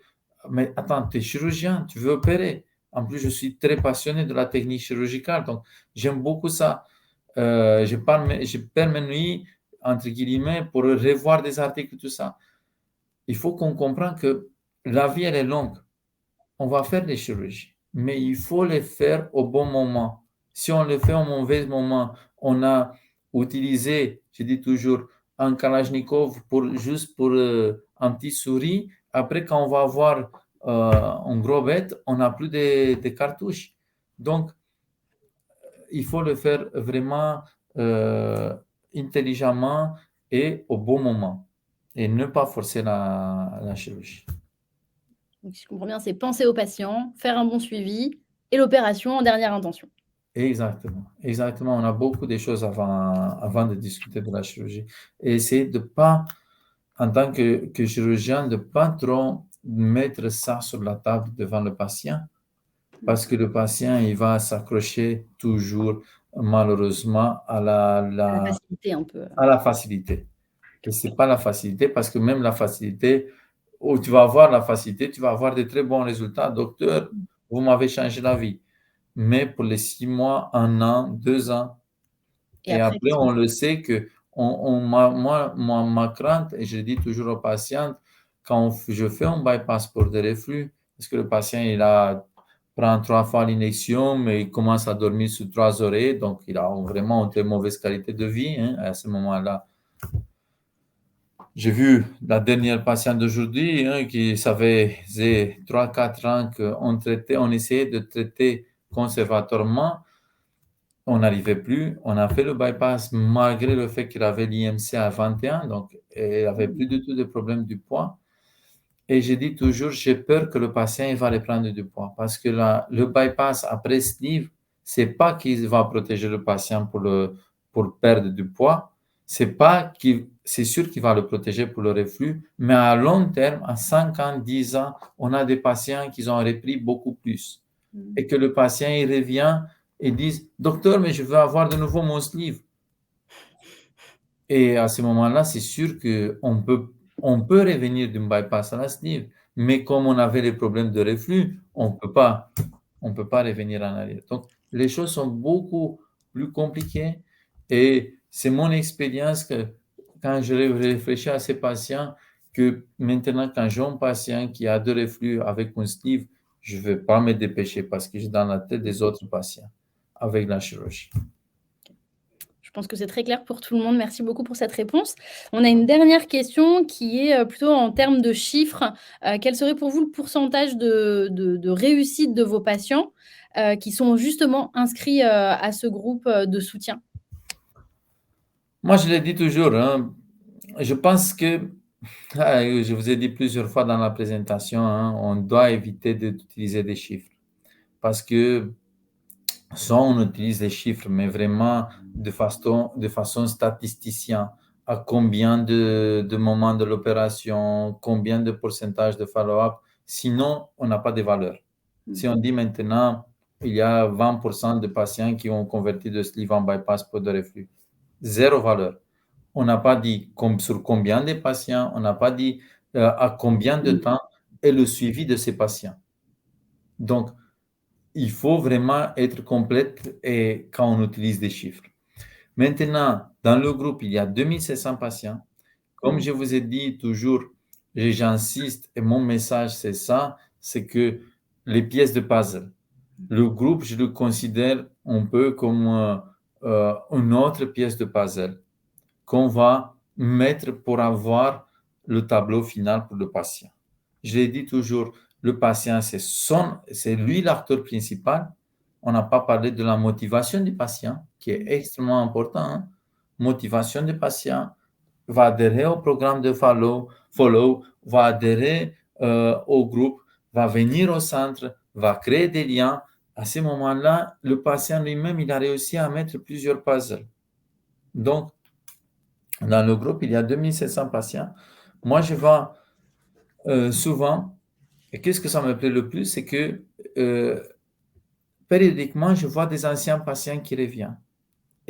mais attends, tu es chirurgien, tu veux opérer. En plus, je suis très passionné de la technique chirurgicale, donc j'aime beaucoup ça. Je perds mes nuits, entre guillemets, pour revoir des articles, tout ça. Il faut qu'on comprenne que la vie, elle est longue. On va faire des chirurgies, mais il faut les faire au bon moment. Si on le fait au mauvais moment, on a utilisé, je dis toujours, un Kalachnikov juste pour un petit souris. Après, quand on va avoir un gros bête, on n'a plus de cartouches. Donc, il faut le faire vraiment intelligemment et au bon moment et ne pas forcer la chirurgie. Donc, si je comprends bien, c'est penser au patient, faire un bon suivi et l'opération en dernière intention. Exactement, exactement. On a beaucoup de choses avant de discuter de la chirurgie. Et essayer de pas, en tant que chirurgien, de pas trop mettre ça sur la table devant le patient, parce que le patient, il va s'accrocher toujours, malheureusement, à La facilité un peu. à la facilité. Et ce n'est pas la facilité, parce que même la facilité, où tu vas avoir la facilité, tu vas avoir de très bons résultats. Docteur, vous m'avez changé la vie. Mais pour les 6 mois, 1 an, 2 ans, Et et après, après, on le sait que ma crainte, et je dis toujours aux patientes, quand je fais un bypass pour des reflux, parce que le patient, prend 3 fois l'injection, mais il commence à dormir sur 3 oreilles, donc il a vraiment une très mauvaise qualité de vie à ce moment-là. J'ai vu la dernière patiente d'aujourd'hui qui faisait 3-4 ans qu'on essayait de traiter conservatoire. On n'arrivait plus. On a fait le bypass malgré le fait qu'il avait l'IMC à 21, donc il n'avait plus du tout de problème du poids. Et j'ai dit toujours, j'ai peur que le patient va reprendre du poids parce que le bypass après sleeve, c'est pas qu'il va protéger le patient pour perdre du poids, c'est sûr qu'il va le protéger pour le reflux, mais à long terme, à 5 ans, 10 ans, on a des patients qui ont repris beaucoup plus. Et que le patient, il revient et dit, docteur, mais je veux avoir de nouveau mon sleeve. Et à ce moment-là, c'est sûr qu'on peut revenir d'une bypass à la sleeve, mais comme on avait les problèmes de reflux, on peut pas revenir en arrière. Donc, les choses sont beaucoup plus compliquées et c'est mon expérience que quand je réfléchis à ces patients, que maintenant, quand j'ai un patient qui a de reflux avec un sleeve, je ne vais pas me dépêcher parce que j'ai dans la tête des autres patients avec la chirurgie. Je pense que c'est très clair pour tout le monde. Merci beaucoup pour cette réponse. On a une dernière question qui est plutôt en termes de chiffres. Quel serait pour vous le pourcentage de réussite de vos patients qui sont justement inscrits à ce groupe de soutien? Moi, je le dis toujours, je pense que, je vous ai dit plusieurs fois dans la présentation, on doit éviter d'utiliser des chiffres parce que soit on utilise des chiffres, mais vraiment de façon statisticienne, à combien de moments de l'opération, combien de pourcentage de follow-up, sinon on n'a pas de valeur. Si on dit maintenant, il y a 20% de patients qui ont converti de sleeve en bypass pour de reflux, zéro valeur. On n'a pas dit sur combien de patients, on n'a pas dit à combien de temps et le suivi de ces patients. Donc, il faut vraiment être complète et quand on utilise des chiffres. Maintenant, dans le groupe, il y a 2700 patients. Comme je vous ai dit toujours, et j'insiste, et mon message c'est ça, c'est que les pièces de puzzle, le groupe, je le considère un peu comme une autre pièce de puzzle qu'on va mettre pour avoir le tableau final pour le patient. Je l'ai dit toujours, le patient, c'est lui l'acteur principal. On n'a pas parlé de la motivation du patient, qui est extrêmement important, hein. Motivation du patient, va adhérer au programme de follow, va adhérer au groupe, va venir au centre, va créer des liens. À ce moment-là, le patient lui-même, il a réussi à mettre plusieurs puzzles. Donc, dans le groupe, il y a 2700 patients. Moi, je vois souvent, et qu'est-ce que ça me plaît le plus, c'est que périodiquement, je vois des anciens patients qui reviennent.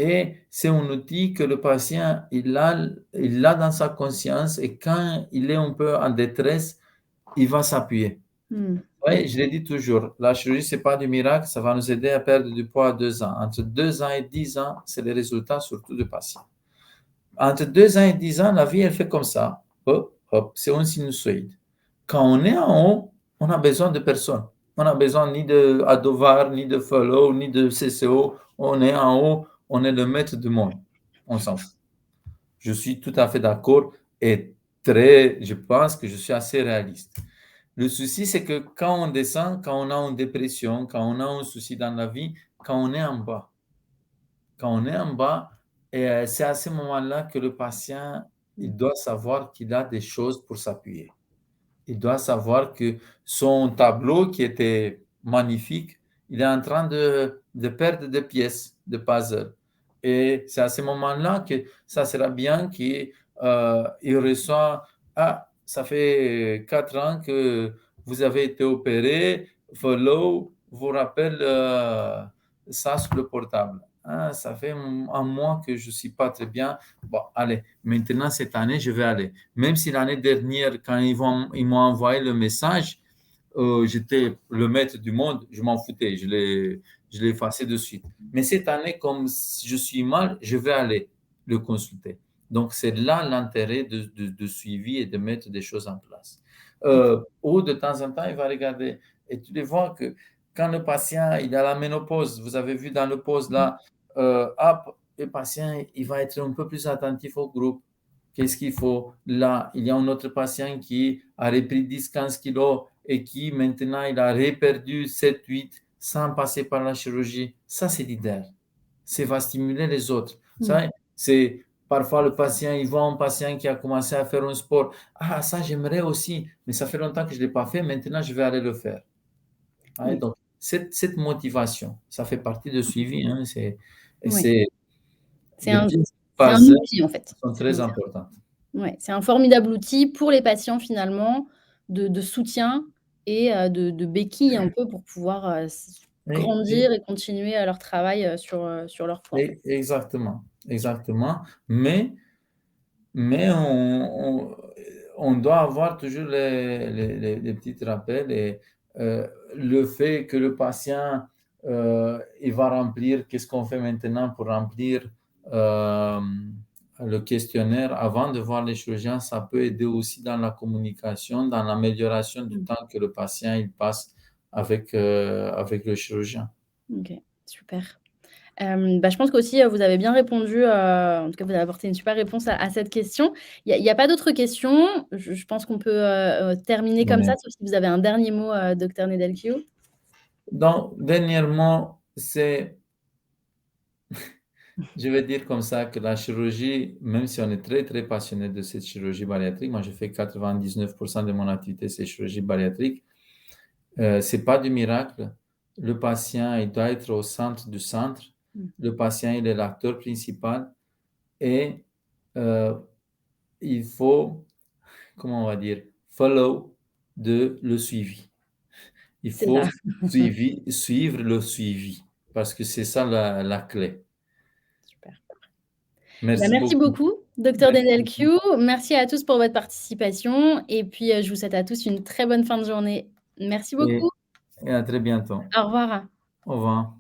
Et c'est un outil que le patient, il a dans sa conscience et quand il est un peu en détresse, il va s'appuyer. Oui, je l'ai dit toujours, la chirurgie, ce n'est pas du miracle, ça va nous aider à perdre du poids à 2 ans. Entre 2 ans et 10 ans, c'est les résultats surtout du patient. Entre 2 ans et 10 ans, la vie, elle fait comme ça. Hop, hop, c'est un sinusoïde. Quand on est en haut, on a besoin de personne. On n'a besoin ni de Adovar, ni de Follow, ni de CCO. On est en haut, on est le maître du monde. On s'en fout. Je suis tout à fait d'accord et je pense que je suis assez réaliste. Le souci, c'est que quand on descend, quand on a une dépression, quand on a un souci dans la vie, quand on est en bas, et c'est à ce moment-là que le patient, il doit savoir qu'il a des choses pour s'appuyer. Il doit savoir que son tableau, qui était magnifique, il est en train de perdre des pièces de puzzle. Et c'est à ce moment-là que ça sera bien qu'il reçoit, ah, ça fait 4 ans que vous avez été opéré, Follow vous rappelle ça sur le portable. Ah, ça fait un mois que je ne suis pas très bien. Bon, allez, maintenant cette année, je vais aller. Même si l'année dernière, quand ils m'ont envoyé le message, j'étais le maître du monde, je m'en foutais, je l'ai effacé de suite. Mais cette année, comme je suis mal, je vais aller le consulter. Donc, c'est là l'intérêt de suivi et de mettre des choses en place. Ou de temps en temps, il va regarder et tu les vois que quand le patient il a la ménopause, vous avez vu dans le pause là, le patient il va être un peu plus attentif au groupe. Qu'est-ce qu'il faut? Là, il y a un autre patient qui a repris 10-15 kilos et qui maintenant il a reperdu 7-8 sans passer par la chirurgie. Ça, c'est leader. Ça va stimuler les autres. Ça, c'est parfois le patient, il voit un patient qui a commencé à faire un sport. Ah, ça, j'aimerais aussi, mais ça fait longtemps que je ne l'ai pas fait. Maintenant, je vais aller le faire. Ouais, donc, cette motivation, ça fait partie du suivi. Hein, c'est C'est les un, pièces c'est un puzzle outil, en fait. sont très importantes. Ouais, c'est un formidable outil pour les patients finalement de soutien et de béquille un peu pour pouvoir, Et, grandir et continuer, leur travail, sur leur point. exactement, exactement. Mais on doit avoir toujours les petits rappels et le fait que le patient, il va remplir, qu'est-ce qu'on fait maintenant pour remplir euh, le questionnaire avant de voir les chirurgiens, ça peut aider aussi dans la communication, dans l'amélioration du temps que le patient il passe avec le chirurgien. OK, super. Je pense qu'aussi, vous avez bien répondu, en tout cas, vous avez apporté une super réponse à cette question. Il y a pas d'autres questions. Je pense qu'on peut, terminer comme ça, sauf si vous avez un dernier mot, docteur Nedelchio? Donc, dernièrement, je vais dire comme ça que la chirurgie, même si on est très, très passionné de cette chirurgie bariatrique, moi, je fais 99% de mon activité, c'est chirurgie bariatrique. C'est pas du miracle. Le patient, il doit être au centre du centre. Le patient, il est l'acteur principal et il faut, comment on va dire, follow le suivi. Il C'est faut ça. suivre le suivi parce que c'est ça la clé. Super. Merci Merci beaucoup. beaucoup, docteur Merci beaucoup. Denelkiou. Merci à tous pour votre participation et puis, je vous souhaite à tous une très bonne fin de journée. Merci beaucoup. Et à très bientôt. Au revoir. Au revoir.